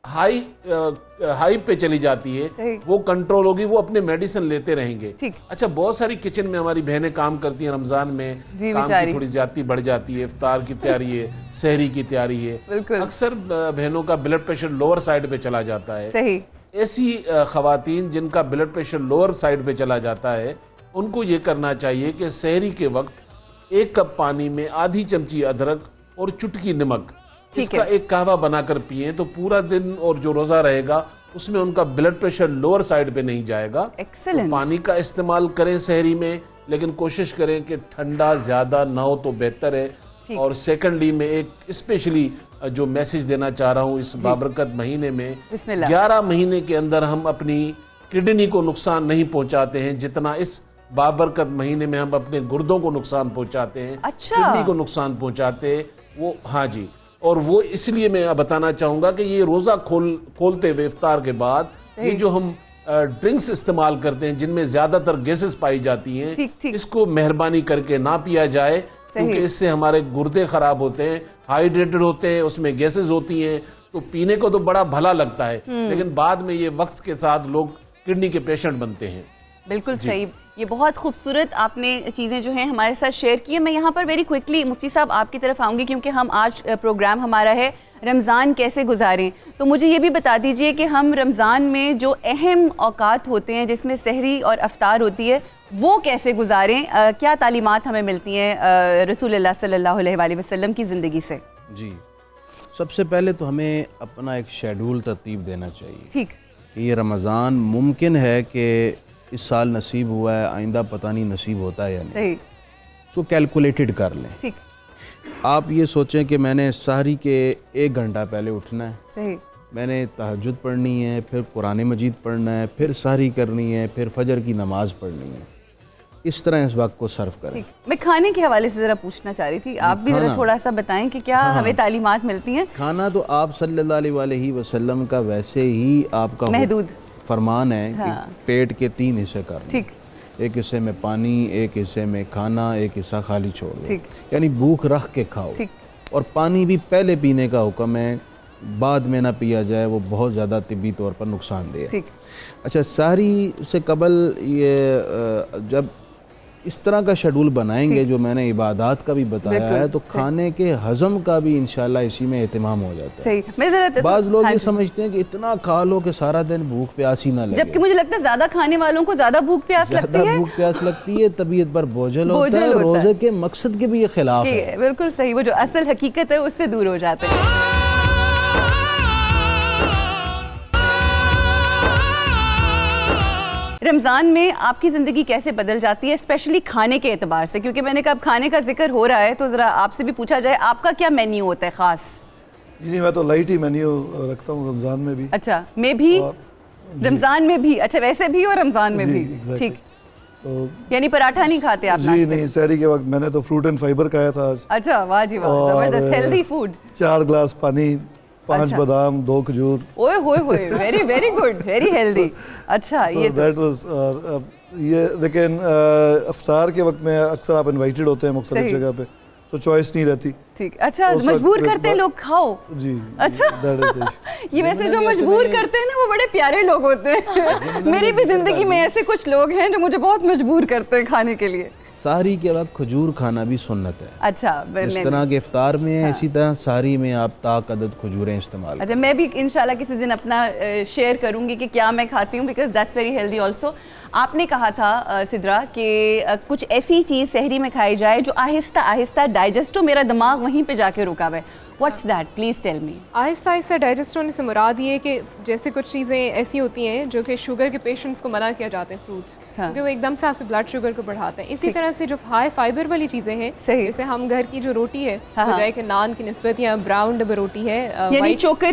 ہائی پہ چلی جاتی ہے وہ کنٹرول ہوگی, وہ اپنے میڈیسن لیتے رہیں گے. اچھا, بہت ساری کچن میں ہماری بہنیں کام کرتی ہیں, رمضان میں کام کی تھوڑی زیادتی بڑھ جاتی ہے, افطار کی تیاری ہے, سحری کی تیاری ہے, اکثر بہنوں کا بلڈ پریشر لوور سائیڈ پہ چلا جاتا ہے. ایسی خواتین جن کا بلڈ پریشر لوور سائیڈ پہ چلا جاتا ہے, ان کو یہ کرنا چاہیے کہ سحری کے وقت 1 کپ پانی میں آدھی چمچی ادرک اور چٹکی نمک اس کا ایک قہوہ بنا کر پئیں, تو پورا دن اور جو روزہ رہے گا اس میں ان کا بلڈ پریشر لوور سائیڈ پہ نہیں جائے گا. پانی کا استعمال کریں سحری میں, لیکن کوشش کریں کہ ٹھنڈا زیادہ نہ ہو تو بہتر ہے. اور سیکنڈلی میں ایک اسپیشلی جو میسیج دینا چاہ رہا ہوں اس بابرکت مہینے میں، 11 مہینے کے اندر ہم اپنی کڈنی کو نقصان نہیں پہنچاتے ہیں جتنا اس بابرکت مہینے میں ہم اپنے گردوں کو نقصان پہنچاتے ہیں، کڈنی کو نقصان پہنچاتے ہیں وہ. ہاں جی، اور وہ اس لیے میں بتانا چاہوں گا کہ یہ روزہ کھولتے ہوئے افطار کے بعد یہ جو ہم ڈرنکس استعمال کرتے ہیں جن میں زیادہ تر گیسز پائی جاتی ہیں، اس کو مہربانی کر کے نہ پیا جائے، کیونکہ اس سے ہمارے گردے خراب ہوتے ہیں، ہائیڈریٹڈ ہوتے ہیں، اس میں گیسز ہوتی ہیں، تو پینے کو تو بڑا بھلا لگتا ہے لیکن بعد میں یہ وقت کے ساتھ لوگ کڈنی کے پیشنٹ بنتے ہیں. بالکل صحیح. یہ بہت خوبصورت آپ نے چیزیں جو ہیں ہمارے ساتھ شیئر کی ہیں. میں یہاں پر ویری کوئکلی مفتی صاحب آپ کی طرف آؤں گی کیونکہ ہم آج پروگرام ہمارا ہے رمضان کیسے گزاریں. تو مجھے یہ بھی بتا دیجئے کہ ہم رمضان میں جو اہم اوقات ہوتے ہیں جس میں سحری اور افطار ہوتی ہے وہ کیسے گزاریں؟ کیا تعلیمات ہمیں ملتی ہیں رسول اللہ صلی اللہ علیہ وآلہ وسلم کی زندگی سے؟ جی، سب سے پہلے تو ہمیں اپنا ایک شیڈول ترتیب دینا چاہیے. ٹھیک. یہ رمضان ممکن ہے کہ اس سال نصیب ہوا ہے، آئندہ پتہ نہیں نصیب ہوتا ہے یا نہیں. صحیح. سو کیلکولیٹڈ کر لیں. ٹھیک. آپ یہ سوچیں کہ میں نے سحری کے 1 گھنٹہ پہلے اٹھنا ہے، صحیح، میں نے تہجد پڑھنی ہے، پھر قرآن مجید پڑھنا ہے، پھر سحری کرنی ہے، پھر فجر کی نماز پڑھنی ہے. اس طرح اس وقت کو صرف کریں. میں کھانے کے حوالے سے ذرا پوچھنا چاہ رہی تھی، آپ بھی ذرا تھوڑا سا بتائیں کہ کیا ہمیں تعلیمات ملتی ہیں؟ کھانا تو آپ صلی اللہ علیہ وآلہ وسلم کا ویسے ہی آپ کا محدود فرمان ہے کہ پیٹ کے 3 حصے کرنا. ٹھیک. ایک حصے میں پانی، ایک حصے میں کھانا، ایک حصہ خالی چھوڑ دو. یعنی بھوک رکھ کے کھاؤ. اور پانی بھی پہلے پینے کا حکم ہے، بعد میں نہ پیا جائے، وہ بہت زیادہ طبی طور پر نقصان دہ ہے. اچھا، سحری سے قبل یہ جب اس طرح کا شیڈول بنائیں گے جو میں نے عبادات کا بھی بتایا ہے تو کھانے کے ہضم کا بھی انشاءاللہ اسی میں اہتمام ہو جاتا ہے. بعض لوگ یہ سمجھتے ہیں کہ اتنا کھا لو کہ سارا دن بھوک پیاس ہی نہ لگے، جبکہ مجھے لگتا ہے زیادہ کھانے والوں کو زیادہ بھوک پیاس لگتی ہے. زیادہ بھوک پیاس لگتی ہے، طبیعت پر بوجھل ہوتا ہے، روزے کے مقصد کے بھی یہ خلاف ہے. بالکل صحیح، وہ جو اصل حقیقت ہے اس سے دور ہو جاتے ہیں. رمضان میں آپ کی زندگی کیسے بدل جاتی ہے اسپیشلی کھانے کے اعتبار سے؟ کیونکہ میں نے کہا کھانے کا ذکر ہو رہا ہے تو ذرا آپ سے بھی پوچھا جائے آپ کا کیا مینیو ہوتا ہے خاص؟ جی میں تو لائٹ ہی مینیو رکھتا ہوں رمضان میں بھی. اچھا، میں بھی رمضان میں بھی؟ اچھا، ویسے بھی اور رمضان میں بھی؟ ٹھیک. یعنی پراٹھا نہیں کھاتے آپ؟ جی نہیں، سحری کے وقت میں نے تو فروٹ اینڈ فائبر کھایا تھا آج. اچھا، واہ جی واہ، زبردست ہیلدی فوڈ. 4 گلاس پانی، 5 بادام، 2 کھجور. اوئے ہوئے ہوئے، very very good, very healthy. اچھا، یہ لیکن افطار کے وقت میں اکثر آپ انوائٹڈ ہوتے ہیں مختلف جگہ پہ تو چوائس نہیں رہتی. ٹھیک. اچھا، مجبور کرتے ہیں لوگ کھاؤ؟ جی. اچھا، یہ ویسے جو مجبور کرتے ہیں نا وہ بڑے پیارے لوگ ہوتے ہیں. میری بھی زندگی میں ایسے کچھ لوگ ہیں جو مجھے بہت مجبور کرتے ہیں کھانے کے لیے. سحری کے وقت کھجور کھانا بھی سنت ہے. اچھا، اس طرح کے افطار میں اسی طرح سحری میں آپ طاق عدد کھجوریں استعمال. اچھا، میں بھی انشاءاللہ کسی دن اپنا شیئر کروں گی کہ کیا میں کھاتی ہوں، because that's very healthy also. آپ نے کہا تھا سدرا کہ کچھ ایسی چیز سحری میں کھائی جائے جو آہستہ آہستہ ڈائجسٹ ہو، میرا دماغ وہیں پہ جا کے رکا ہوا ہے. What's that? Please tell me. آہستہ آہستہ ڈائجسٹ ہونے سے مراد یہ کہ جیسے کچھ چیزیں ایسی ہوتی ہیں جو کہ شوگر کے پیشنٹس کو منع کیا جاتے ہیں فروٹس، کیونکہ وہ ایک دم سے آپ کے بلڈ شوگر کو بڑھاتے ہیں. اسی طرح سے جو ہائی فائبر والی چیزیں ہیں، جیسے ہم گھر کی جو روٹی ہے بجائے کہ نان کی نسبت یا براؤن ڈبل روٹی ہے، یعنی چوکر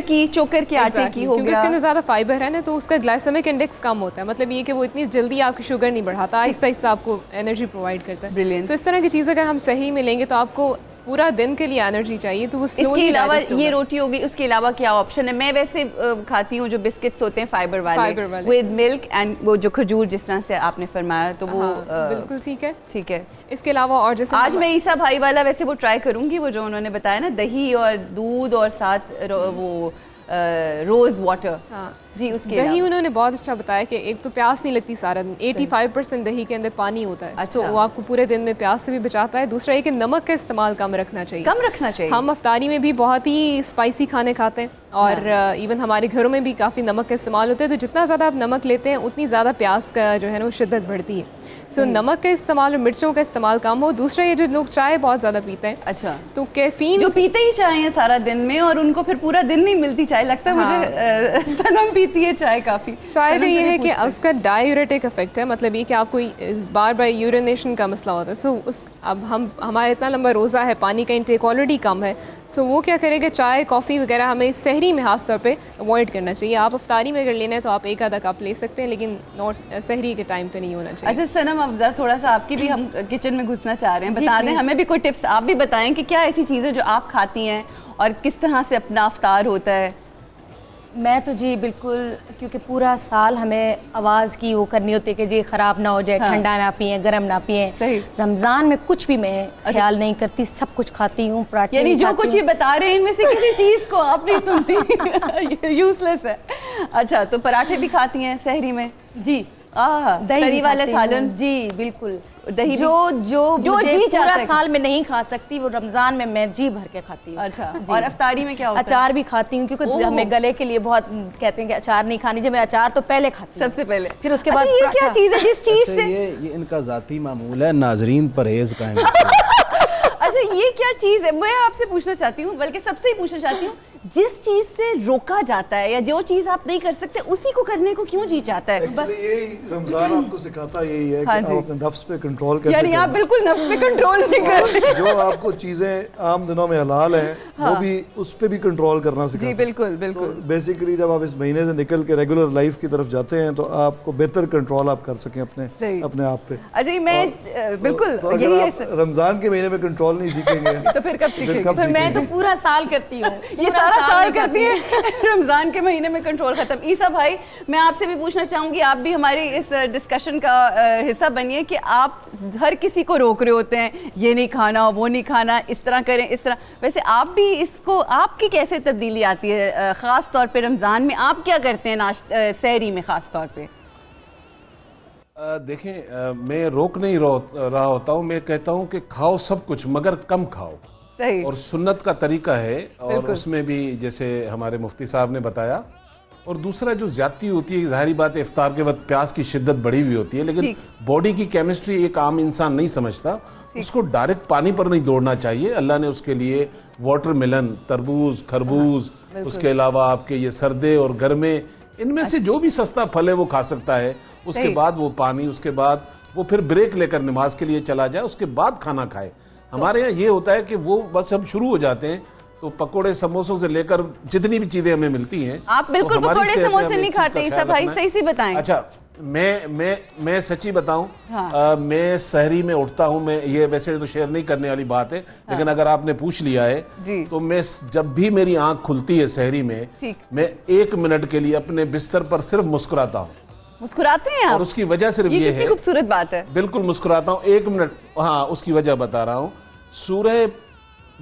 کے آٹے کی ہو گیا، کیونکہ اس کے اندر زیادہ فائبر ہے نا تو اس کا گلائسیمک انڈیکس کم ہوتا ہے. مطلب یہ کہ وہ اتنی جلدی آپ کی شوگر نہیں بڑھاتا، آہستہ آہستہ آپ کو انرجی پرووائڈ کرتا ہے. بریلینٹ. سو اس طرح کی چیز اگر ہم صحیح میں لیں گے تو آپ کو پورا دن کے لیے انرجی چاہیے، تو وہ سلولی. اس کے علاوہ یہ روٹی ہوگی، اس کے علاوہ کیا آپشن ہے؟ میں ویسے کھاتی ہوں جو بسکٹس ہوتے ہیں فائبر والے ود ملک اینڈ وہ جو کھجور جس طرح سے آپ نے فرمایا تو وہ بالکل ٹھیک ہے. ٹھیک ہے. اس کے علاوہ اور جیسے آج میں عیسیٰ بھائی والا ویسے وہ ٹرائی کروں گی، وہ جو انہوں نے بتایا نا دہی اور دودھ اور ساتھ وہ روز واٹر. جی، اس کے دہی انہوں نے بہت اچھا بتایا کہ ایک تو پیاس نہیں لگتی سارا دن، 85% دہی کے اندر پانی ہوتا ہے، تو وہ آپ کو پورے دن میں پیاس سے بھی بچاتا ہے. دوسرا یہ کہ نمک کا استعمال کم رکھنا چاہیے. ہم افطاری میں بھی بہت ہی اسپائسی کھانے کھاتے ہیں اور ایون ہمارے گھروں میں بھی کافی نمک کا استعمال ہوتا ہے, تو جتنا زیادہ آپ نمک لیتے ہیں اتنی زیادہ پیاس کا جو ہے نا وہ شدت بڑھتی ہے. سو نمک کا استعمال اور مرچوں کا استعمال کم ہو. دوسرا یہ جو لوگ چائے بہت زیادہ پیتے ہیں, اچھا, تو کیفین جو پیتے ہی چائے ہیں سارا دن میں اور ان کو پھر پورا دن نہیں ملتی چائے, لگتا ہے مجھے صنم پیتی ہے چائے کافی. چائے میں یہ ہے کہ اس کا ڈائیوریٹک افیکٹ ہے, مطلب یہ کہ آپ کو بار بار یورینیشن کا مسئلہ ہوتا ہے. سو اب ہمارا اتنا لمبا روزہ ہے, پانی کا انٹیک آلریڈی کم ہے, سو وہ کیا کرے گا, چائے کافی وغیرہ ہمیں سحری میں خاص طور پہ اوائڈ کرنا چاہیے. آپ افطاری میں اگر لینا ہے تو آپ ایک آدھا کپ لے سکتے ہیں, لیکن نوٹ سحری کے ٹائم پہ نہیں ہونا چاہیے. اچھا صنم, اب ذرا تھوڑا سا آپ کی بھی ہم کچن میں گھسنا چاہ رہے ہیں, بتا دیں ہمیں بھی کوئی ٹپس آپ بھی بتائیں کہ کیا ایسی چیزیں جو آپ کھاتی ہیں اور کس طرح سے اپنا افطار ہوتا ہے. میں تو جی بالکل, کیونکہ پورا سال ہمیں آواز کی وہ کرنی ہوتی ہے کہ جی خراب نہ ہو جائے, ٹھنڈا نہ پئیں, گرم نہ پئیں. صحیح. رمضان میں کچھ بھی میں خیال نہیں کرتی, سب کچھ کھاتی ہوں. پراٹھے یعنی جو کچھ یہ بتا رہے ہیں ان میں سے کسی چیز کو آپ نہیں سنتی, یوز لیس ہے. اچھا, تو پراٹھے بھی کھاتی ہیں سحری میں؟ جی, دہی والے سالن. جی بالکل, دہی جو جی پورا سال میں نہیں کھا سکتی وہ رمضان میں جی بھر کے کھاتی ہوں. اچھا, اور افطاری میں کیا ہوتا ہے؟ اچار بھی کھاتی ہوں, کیونکہ ہمیں گلے کے لیے بہت کہتے ہیں کہ اچار نہیں کھانی, جب میں اچار تو پہلے کھاتی ہوں سب سے پہلے, پھر اس کے بعد. یہ کیا چیز ہے جس چیز سے یہ ان کا ذاتی معمول ہے, ناظرین پرہیز قائم. اچھا, یہ کیا چیز ہے, میں آپ سے پوچھنا چاہتی ہوں, بلکہ سب سے ہی پوچھنا چاہتی ہوں, جس چیز سے روکا جاتا ہے یا جو چیز آپ نہیں کر سکتے اسی کو کرنے کو کیوں جی چاہتا ہے؟ بس یہی رمضان آپ کو سکھاتا یہی ہے کہ آپ اپنے نفس پہ کنٹرول کیسے یعنی آپ بالکل نفس پہ کنٹرول نہیں کرتے. جو آپ کو چیزیں عام دنوں میں حلال ہیں وہ بھی اس پہ بھی کنٹرول کرنا سکھاتا ہے. جی بالکل بالکل. بیسیکلی جب آپ اس مہینے سے نکل کے ریگولر لائف کی طرف جاتے ہیں تو آپ کو بہتر کنٹرول آپ کر سکیں اپنے آپ پہ. اچھا, میں بالکل اگر آپ رمضان کے مہینے میں کنٹرول نہیں سیکھیں گے تو پھر کب سیکھیں گے؟ میں تو پورا سال کرتی ہوں, یہ سارا سال کرتی ہیں, رمضان کے مہینے میں کنٹرول ختم. عیسیٰ بھائی, میں آپ سے بھی پوچھنا چاہوں گی, آپ بھی ہماری اس ڈسکشن کا حصہ بنیے کہ آپ ہر کسی کو روک رہے ہوتے ہیں, یہ نہیں کھانا, وہ نہیں کھانا, اس طرح کریں, اس طرح. ویسے آپ بھی اس کو, آپ کی کیسے تبدیلی آتی ہے خاص طور پہ رمضان میں؟ آپ کیا کرتے ہیں سحری میں خاص طور پہ؟ دیکھیں, میں روک نہیں رہا ہوتا ہوں, میں کہتا ہوں کہ کھاؤ سب کچھ مگر کم کھاؤ. اور سنت کا طریقہ ہے, اور اس میں بھی جیسے ہمارے مفتی صاحب نے بتایا. اور دوسرا جو زیادتی ہوتی ہے, ظاہری بات ہے افطار کے وقت پیاس کی شدت بڑھی ہوئی ہوتی ہے, لیکن باڈی کی کیمسٹری ایک عام انسان نہیں سمجھتا, اس کو ڈائریکٹ پانی پر نہیں دوڑنا چاہیے. اللہ نے اس کے لیے واٹر میلن, تربوز, خربوز, اس کے علاوہ آپ کے یہ سردے اور گرمے, ان میں سے جو بھی سستا پھل ہے وہ کھا سکتا ہے. اس کے بعد وہ پانی, اس کے بعد وہ پھر بریک لے کر نماز کے لیے چلا جائے, اس کے بعد کھانا کھائے. ہمارے یہاں یہ ہوتا ہے کہ وہ بس ہم شروع ہو جاتے ہیں تو پکوڑے سموسوں سے لے کر جتنی بھی چیزیں ہمیں ملتی ہیں. آپ بالکل پکوڑے سموسے نہیں کھاتے عیسیٰ بھائی, صحیح سے بتائیں. اچھا, میں سچی بتاؤں, میں سحری میں اٹھتا ہوں, میں یہ ویسے تو شیئر نہیں کرنے والی بات ہے, لیکن اگر آپ نے پوچھ لیا ہے تو میں جب بھی میری آنکھ کھلتی ہے سحری میں, میں 1 منٹ کے لیے اپنے بستر پر صرف مسکراتا ہوں. مسکراتے ہیں آپ؟ اور اس کی وجہ صرف یہ ہے, خوبصورت بات ہے, بالکل مسکراتا ہوں 1 منٹ. ہاں, اس کی وجہ بتا رہا ہوں. سورہ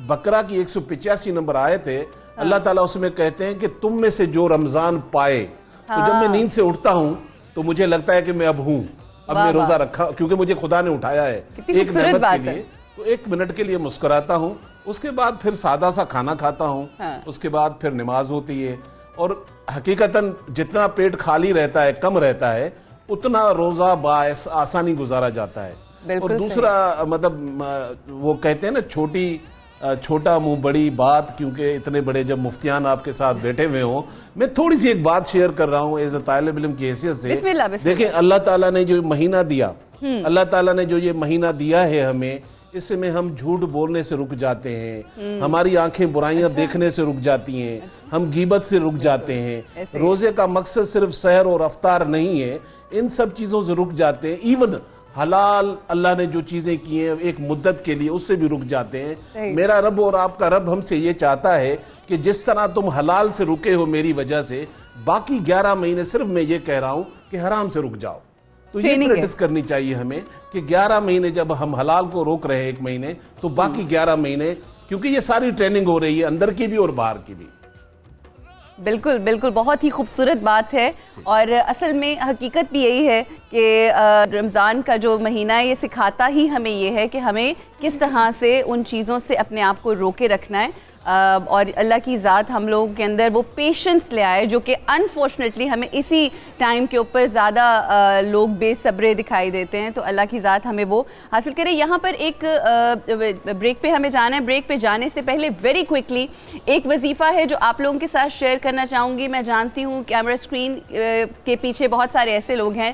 بقرہ کی 185 نمبر آیت ہے, اللہ تعالیٰ اس میں کہتے ہیں کہ تم میں سے جو رمضان پائے. تو جب میں نیند سے اٹھتا ہوں تو مجھے لگتا ہے کہ میں اب ہوں, اب میں روزہ رکھا, کیونکہ مجھے خدا نے اٹھایا ہے ایک نعمت کے لیے. تو 1 منٹ کے لیے مسکراتا ہوں, اس کے بعد پھر سادہ سا کھانا کھاتا ہوں, اس کے بعد پھر نماز ہوتی ہے. اور حقیقتاً جتنا پیٹ خالی رہتا ہے, کم رہتا ہے, اتنا روزہ باعث آسانی گزارا جاتا ہے. اور دوسرا مطلب وہ کہتے ہیں نا, چھوٹا منہ بڑی بات, کیونکہ اتنے بڑے جب مفتیان آپ کے ساتھ بیٹھے ہوئے ہوں, میں تھوڑی سی ایک بات شیئر کر رہا ہوں ایز اے طالب علم کی حیثیت سے. دیکھیں, اللہ تعالیٰ نے جو مہینہ دیا, اللہ تعالیٰ نے جو یہ مہینہ دیا ہے ہمیں, اس میں ہم جھوٹ بولنے سے رک جاتے ہیں, ہماری آنکھیں برائیاں دیکھنے سے رک جاتی ہیں, ہم غیبت سے رک جاتے ہیں. روزے کا مقصد صرف سحر اور افطار نہیں ہے, ان سب چیزوں سے رک جاتے ہیں. ایون حلال اللہ نے جو چیزیں کی ہیں ایک مدت کے لیے, اس سے بھی رک جاتے ہیں. میرا رب اور آپ کا رب ہم سے یہ چاہتا ہے کہ جس طرح تم حلال سے رکے ہو میری وجہ سے, باقی 11 مہینے صرف میں یہ کہہ رہا ہوں کہ حرام سے رک جاؤ. تو یہ پریکٹس کرنی چاہیے ہمیں کہ 11 مہینے جب ہم حلال کو روک رہے ہیں 1 مہینے, تو باقی 11 مہینے, کیونکہ یہ ساری ٹریننگ ہو رہی ہے اندر کی بھی اور باہر کی بھی. بالکل بالکل, بہت ہی خوبصورت بات ہے. اور اصل میں حقیقت بھی یہی ہے کہ رمضان کا جو مہینہ ہے یہ سکھاتا ہی ہمیں یہ ہے کہ ہمیں کس طرح سے ان چیزوں سے اپنے آپ کو روکے رکھنا ہے. اور اللہ کی ذات ہم لوگوں کے اندر وہ پیشنس لے آئے جو کہ انفارچونیٹلی ہمیں اسی ٹائم کے اوپر زیادہ لوگ بے صبرے دکھائی دیتے ہیں. تو اللہ کی ذات ہمیں وہ حاصل کرے. یہاں پر ایک بریک پہ ہمیں جانا ہے. بریک پہ جانے سے پہلے ویری کوئکلی ایک وظیفہ ہے جو آپ لوگوں کے ساتھ شیئر کرنا چاہوں گی. میں جانتی ہوں کیمرہ اسکرین کے پیچھے بہت سارے ایسے لوگ ہیں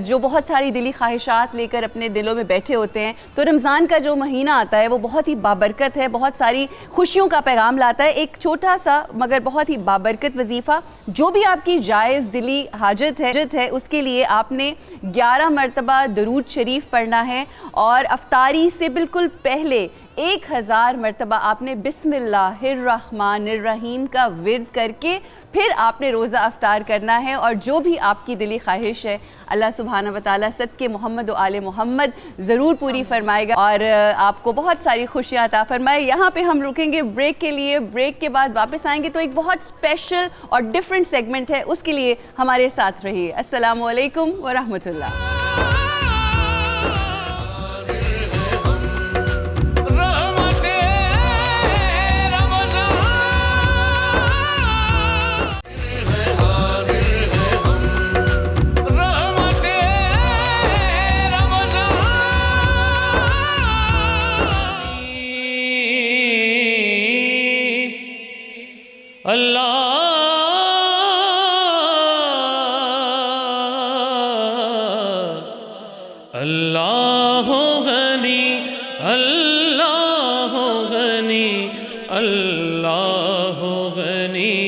جو بہت ساری دلی خواہشات لے کر اپنے دلوں میں بیٹھے ہوتے ہیں. تو رمضان کا جو مہینہ آتا ہے وہ بہت ہی بابرکت ہے, بہت ساری خوشیوں کا پیغام لاتا ہے. ایک چھوٹا سا مگر بہت ہی بابرکت وظیفہ, جو بھی آپ کی جائز دلی حاجت ہے اس کے لیے آپ نے 11 مرتبہ درود شریف پڑھنا ہے, اور افطاری سے بالکل پہلے 1000 مرتبہ آپ نے بسم اللہ الرحمن الرحیم کا ورد کر کے پھر آپ نے روزہ افطار کرنا ہے. اور جو بھی آپ کی دلی خواہش ہے اللہ سبحانہ و تعالیٰ صدقے محمد و آل محمد ضرور پوری فرمائے گا اور آپ کو بہت ساری خوشیاں عطا فرمائے. یہاں پہ ہم رکیں گے بریک کے لیے. بریک کے بعد واپس آئیں گے تو ایک بہت اسپیشل اور ڈفرینٹ سیگمنٹ ہے, اس کے لیے ہمارے ساتھ رہیے. السلام علیکم ورحمۃ اللہ. اللہ غنی اللہ غنی اللہ غنی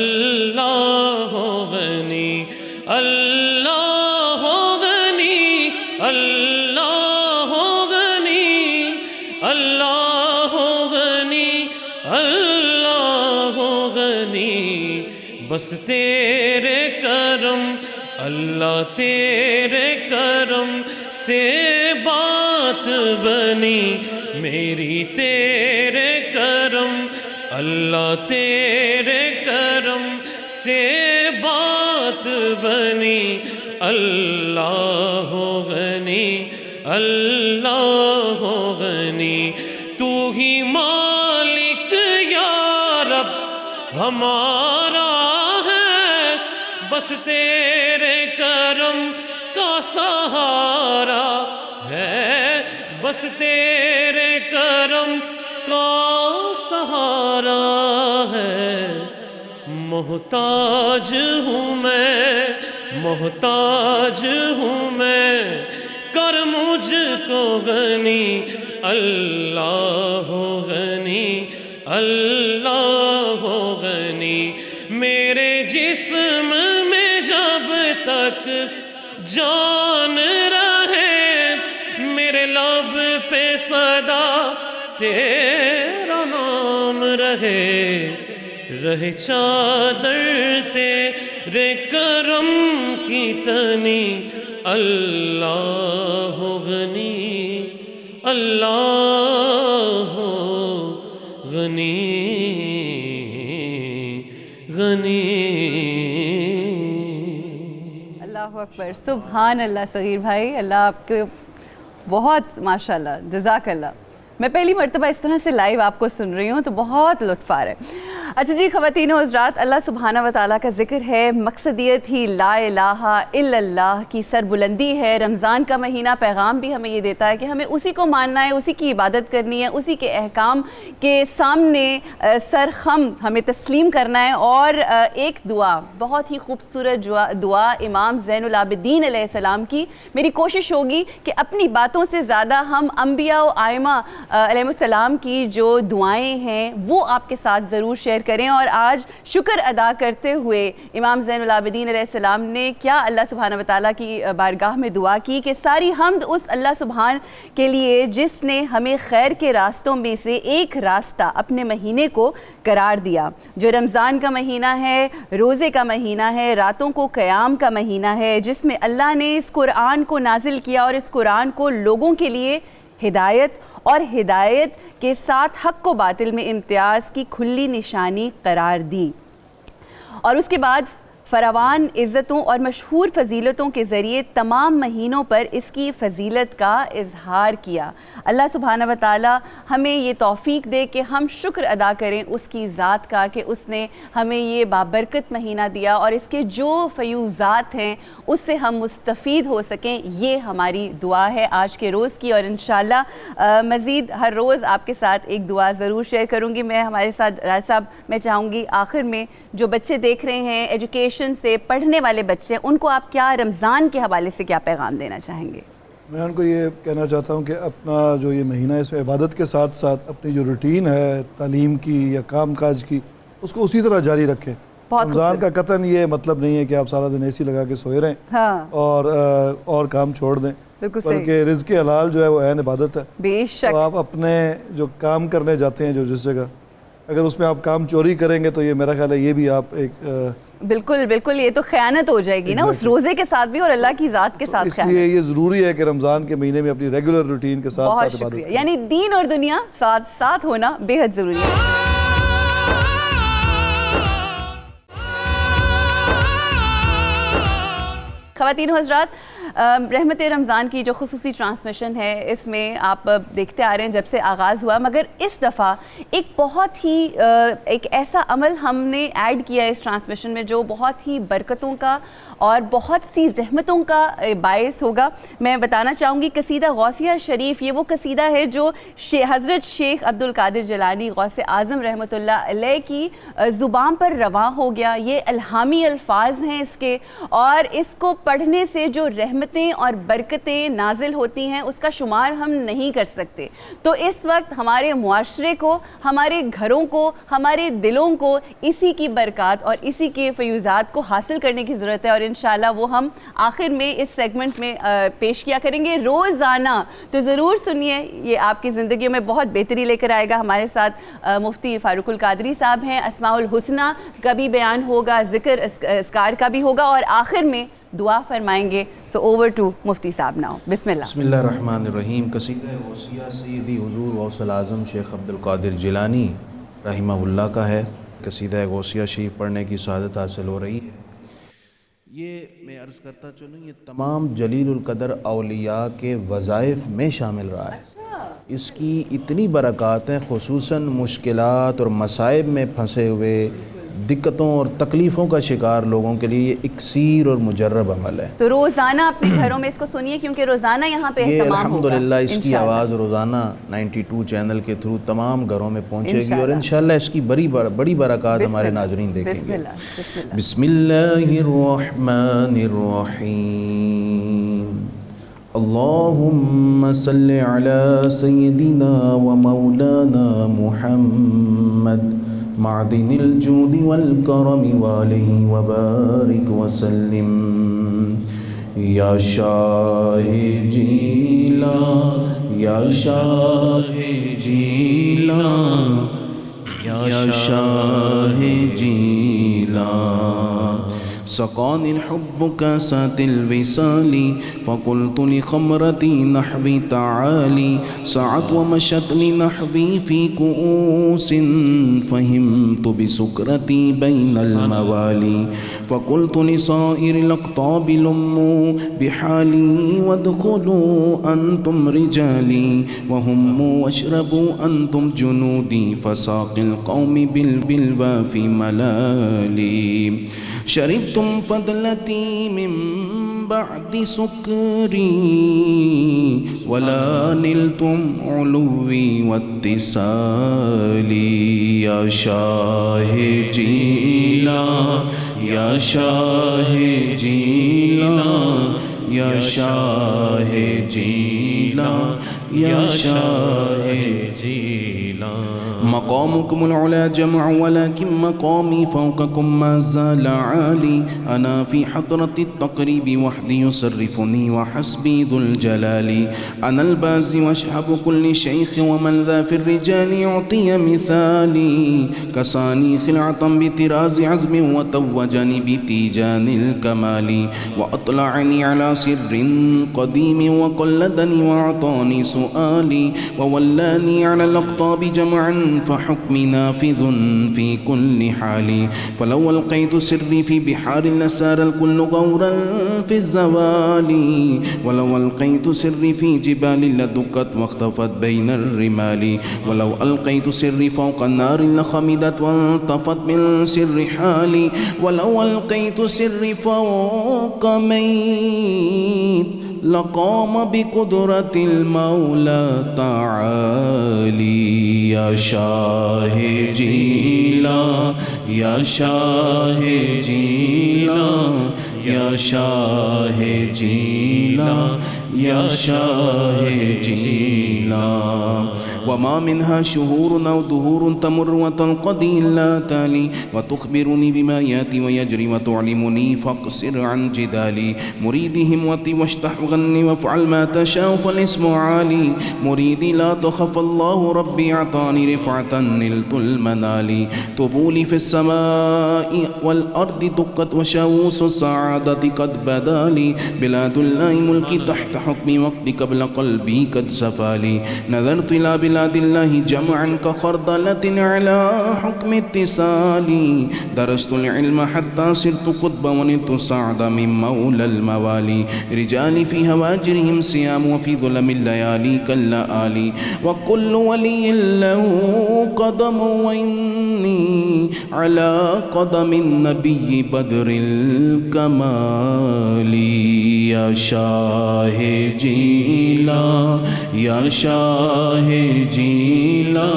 اللہ غنی اللہ غنی اللہ غنی اللہ غنی اللہ غنی. بس تیرے کرم اللہ تیرے کرم سے بات بنی میری, تیرے کرم اللہ تیرے کرم سے بات بنی. اللہ غنی اللہ غنی. تو ہی مالک یا رب ہمارا ہے, بس تیرے کرم کا سہارا ہے, بس تیرے کرم کا سہارا ہے. محتاج ہوں میں محتاج ہوں میں, کر مجھ کو غنی اللہ غنی اللہ غنی. میرے جسم میں جب تک جان رہے, میرے لب پہ صدا تیرا نام رہے, رہے چادر تیرے کرم کی تنی. اللہ غنی اللہ غنی غنی. اللہ اکبر, سبحان اللہ. صغیر بھائی اللہ آپ کو بہت ماشاءاللہ, جزاک اللہ. میں پہلی مرتبہ اس طرح سے لائیو آپ کو سن رہی ہوں تو بہت لطف آ رہا ہے. اچھا جی خواتین و حضرات, اللہ سبحانہ و تعالیٰ کا ذکر ہے, مقصدیت ہی لا الہ الا اللہ کی سربلندی ہے. رمضان کا مہینہ پیغام بھی ہمیں یہ دیتا ہے کہ ہمیں اسی کو ماننا ہے, اسی کی عبادت کرنی ہے, اسی کے احکام کے سامنے سر خم ہمیں تسلیم کرنا ہے. اور ایک دعا, بہت ہی خوبصورت دعا امام زین العابدین علیہ السلام کی, میری کوشش ہوگی کہ اپنی باتوں سے زیادہ ہم انبیاء و ائمہ علیہ السلام کی جو دعائیں ہیں وہ آپ کے ساتھ ضرور شیئر کریں. اور آج شکر ادا کرتے ہوئے امام زین العابدین علیہ السلام نے کیا اللہ سبحانہ و تعالیٰ کی بارگاہ میں دعا کی کہ ساری حمد اس اللہ سبحان کے لیے جس نے ہمیں خیر کے راستوں میں سے ایک راستہ اپنے مہینے کو قرار دیا, جو رمضان کا مہینہ ہے, روزے کا مہینہ ہے, راتوں کو قیام کا مہینہ ہے, جس میں اللہ نے اس قرآن کو نازل کیا اور اس قرآن کو لوگوں کے لیے ہدایت اور ہدایت کے ساتھ حق و باطل میں امتیاز کی کھلی نشانی قرار دی. اور اس کے بعد فراوان عزتوں اور مشہور فضیلتوں کے ذریعے تمام مہینوں پر اس کی فضیلت کا اظہار کیا۔ اللہ سبحانہ و تعالی ہمیں یہ توفیق دے کہ ہم شکر ادا کریں اس کی ذات کا کہ اس نے ہمیں یہ بابرکت مہینہ دیا اور اس کے جو فیوزات ہیں اس سے ہم مستفید ہو سکیں، یہ ہماری دعا ہے آج کے روز کی۔ اور انشاءاللہ مزید ہر روز آپ کے ساتھ ایک دعا ضرور شیئر کروں گی۔ میں ہمارے ساتھ راز صاحب میں چاہوں گی آخر میں جو بچے دیکھ رہے ہیں، ایجوکیشن سے پڑھنے والے بچے، ان کو آپ کیا رمضان کے حوالے سے کیا پیغام دینا چاہیں گے؟ میں ان کو یہ کہنا چاہتا ہوں کہ اپنا جو یہ مہینہ ہے اس میں عبادت کے ساتھ ساتھ اپنی جو روٹین ہے تعلیم کی یا کام کاج کی اس کو اسی طرح جاری رکھیں۔ رمضان کا قطعاً یہ مطلب نہیں ہے کہ آپ سارا دن اے سی لگا کے سوئے رہیں اور کام چھوڑ دیں، بلکہ رزق حلال جو ہے وہ عین عبادت ہے۔ بے شک تو آپ اپنے جو کام کرنے جاتے ہیں جو جس جگہ، اگر اس میں آپ کام چوری کریں گے تو یہ میرا خیال ہے یہ بھی آپ ایک بالکل بالکل یہ تو خیانت ہو جائے گی نا اس روزے کے ساتھ بھی اور اللہ کی ذات کے ساتھ۔ اس لیے یہ ضروری ہے کہ رمضان کے مہینے میں اپنی ریگولر روٹین کے ساتھ ساتھ عبادت کریں، یعنی دین اور دنیا ساتھ ساتھ ہونا بے حد ضروری ہے۔ خواتین و حضرات، رحمت رمضان کی جو خصوصی ٹرانسمیشن ہے اس میں آپ دیکھتے آ رہے ہیں جب سے آغاز ہوا، مگر اس دفعہ ایک بہت ہی ایک ایسا عمل ہم نے ایڈ کیا ہے اس ٹرانسمیشن میں جو بہت ہی برکتوں کا اور بہت سی رحمتوں کا باعث ہوگا۔ میں بتانا چاہوں گی قصیدہ غوثیہ شریف، یہ وہ قصیدہ ہے جو حضرت شیخ عبد القادر جیلانی غوث اعظم رحمۃ اللہ علیہ کی زبان پر رواں ہو گیا۔ یہ الہامی الفاظ ہیں اس کے، اور اس کو پڑھنے سے جو رحمتیں اور برکتیں نازل ہوتی ہیں اس کا شمار ہم نہیں کر سکتے۔ تو اس وقت ہمارے معاشرے کو، ہمارے گھروں کو، ہمارے دلوں کو اسی کی برکات اور اسی کے فیوزات کو حاصل کرنے کی ضرورت ہے، اور انشاءاللہ وہ ہم آخر میں اس سیگمنٹ میں پیش کیا کریں گے روزانہ۔ تو ضرور سنیے، یہ آپ کی زندگیوں میں بہت بہتری لے کر آئے گا۔ ہمارے ساتھ مفتی فاروق القادری صاحب ہیں، اسماء الحسنہ کا بھی بیان ہوگا، ذکر اذکار کا بھی ہوگا، اور آخر میں دعا فرمائیں گے۔ سو اوور ٹو مفتی صاحب ناؤ، بسم اللہ۔ بسم اللہ الرحمن الرحیم۔ قصیدہ غوثیہ سیدی حضور غوث الاعظم شیخ عبد القادر جیلانی رحمہ اللہ کا ہے۔ قصیدہ غوثیہ شریف پڑھنے کی سعادت حاصل ہو رہی ہے۔ یہ میں عرض کرتا چلوں، یہ تمام جلیل القدر اولیاء کے وظائف میں شامل رہا ہے۔ اس کی اتنی برکات ہیں، خصوصاً مشکلات اور مصائب میں پھنسے ہوئے، دقتوں اور تکلیفوں کا شکار لوگوں کے لیے یہ اکسیر اور مجرب عمل ہے۔ تو روزانہ اپنے گھروں میں اس کو سنیے، کیونکہ روزانہ یہاں پہ یہ اہتمام ہوگا۔ الحمدللہ اس کی آواز روزانہ 92 چینل کے تھرو تمام گھروں میں پہنچے گی، اور انشاءاللہ اس کی بڑی برکات ہمارے ناظرین دیکھیں گے۔ بسم اللہ الرحمن الرحیم۔ اللہم صلی علی سیدنا و مولانا محمد معدن الجود والکرم والہ وبارک وسلم۔ یا شاہ جیلان، یا شاہ جیلان، یا شاہ جیلان، سقانی الحب كاسات الوصال فقلت لخمرتي نحوي تعالي سعت ومشت لنحوي في كؤوس فهمت بسكرتي بين الموالي فقلت لصائر الأقطاب لموا بحالي وادخلوا أنتم رجالي وهموا واشربوا أنتم جنودي فساق القوم بالبلوى في ملالي شربتم فضلتي من بعد سكري ولا نلتم علوي واتصالي يا شاه جيلان، يا شاه جيلان، يا شاه جيلان، يا شاه جيلان، مقامكم العلا جمع ولكن مقامي فوقكم ما زال عالي أنا في حضرة التقريب وحدي يصرفني وحسبي ذو الجلال أنا البازي واشهب كل شيخ ومن ذا في الرجال يعطي مثالي كساني خلعة بطراز عزم وتوجني بتيجان الكمال وأطلعني على سر قديم وقلدني وأعطاني سؤالي وولاني على الأقطاب جمعا فحكمي نافذ في كل حال. فلو ألقيت سري في بحار لسار الكل غورا في الزوال، ولو ألقيت سري في جبال لدكت واختفت بين الرمال، ولو ألقيت سري فوق النار لخمدت وانطفت من سر حالي، ولو ألقيت سري فوق ميت لقام بقدرة المولى تعالي. يا شاه جيلا يا شاه جيلا يا شاه جيلا يا شاه جيلا. وما منها شهور أو دهور تمر وتنقضي إلا تالي، وتخبرني بما ياتي ويجري وتعلمني فاقصر عن جدالي. مريدي هموتي واشتح غني وافعل ما تشاء فالاسم عالي. مريدي لا تخف الله ربي أعطاني رفعة نلت المنال. طبولي في السماء والأرض دقت وشاوس السعادة قد بدالي. بلاد الله ملكي تحت حكمي وقتي قبل قلبي قد سفالي. نظرت إلى بلاد الله جمعا كخردلة على حكم اتصالي. درست العلم حتى صرت قطبا ونلت السعد من مولى الموالي. رجالي في هواجرهم صيام وفي ظلم الليالي كاللآلي. وكل ولي له قدم وإني على قدم النبي بدر الكمال. يا شاه جيلا يا شاه جيلا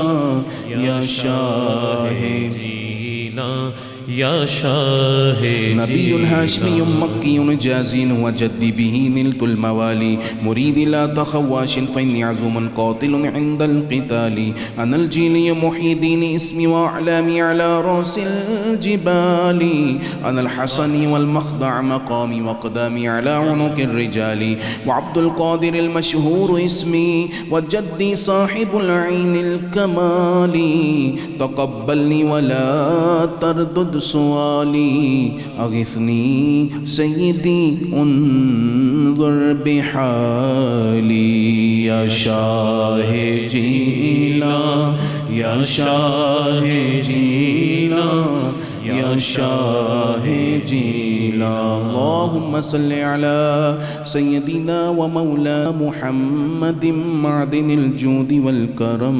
يا شاه جيلا يا شاه نبي هاشمي مكي جازين وجدي به نلت الموالي. مريدي لا تخواش فإني عزوم قاتل عند القتال. أنا الجيلي محي دين اسمي وأعلامي على رأس الجبال. أنا الحسني والمخضع مقامي وقدامي على عنق الرجال. وعبد القادر المشهور اسمي وجدي صاحب العين الكمال. تقبلني ولا تردد سؤالي. أغثني سيدي انظر بحالي. يا شاه جيلا يا شاه جيلا يا شاه جيلا. اللهم صل على سيدنا ومولا محمد معدن الجود والكرم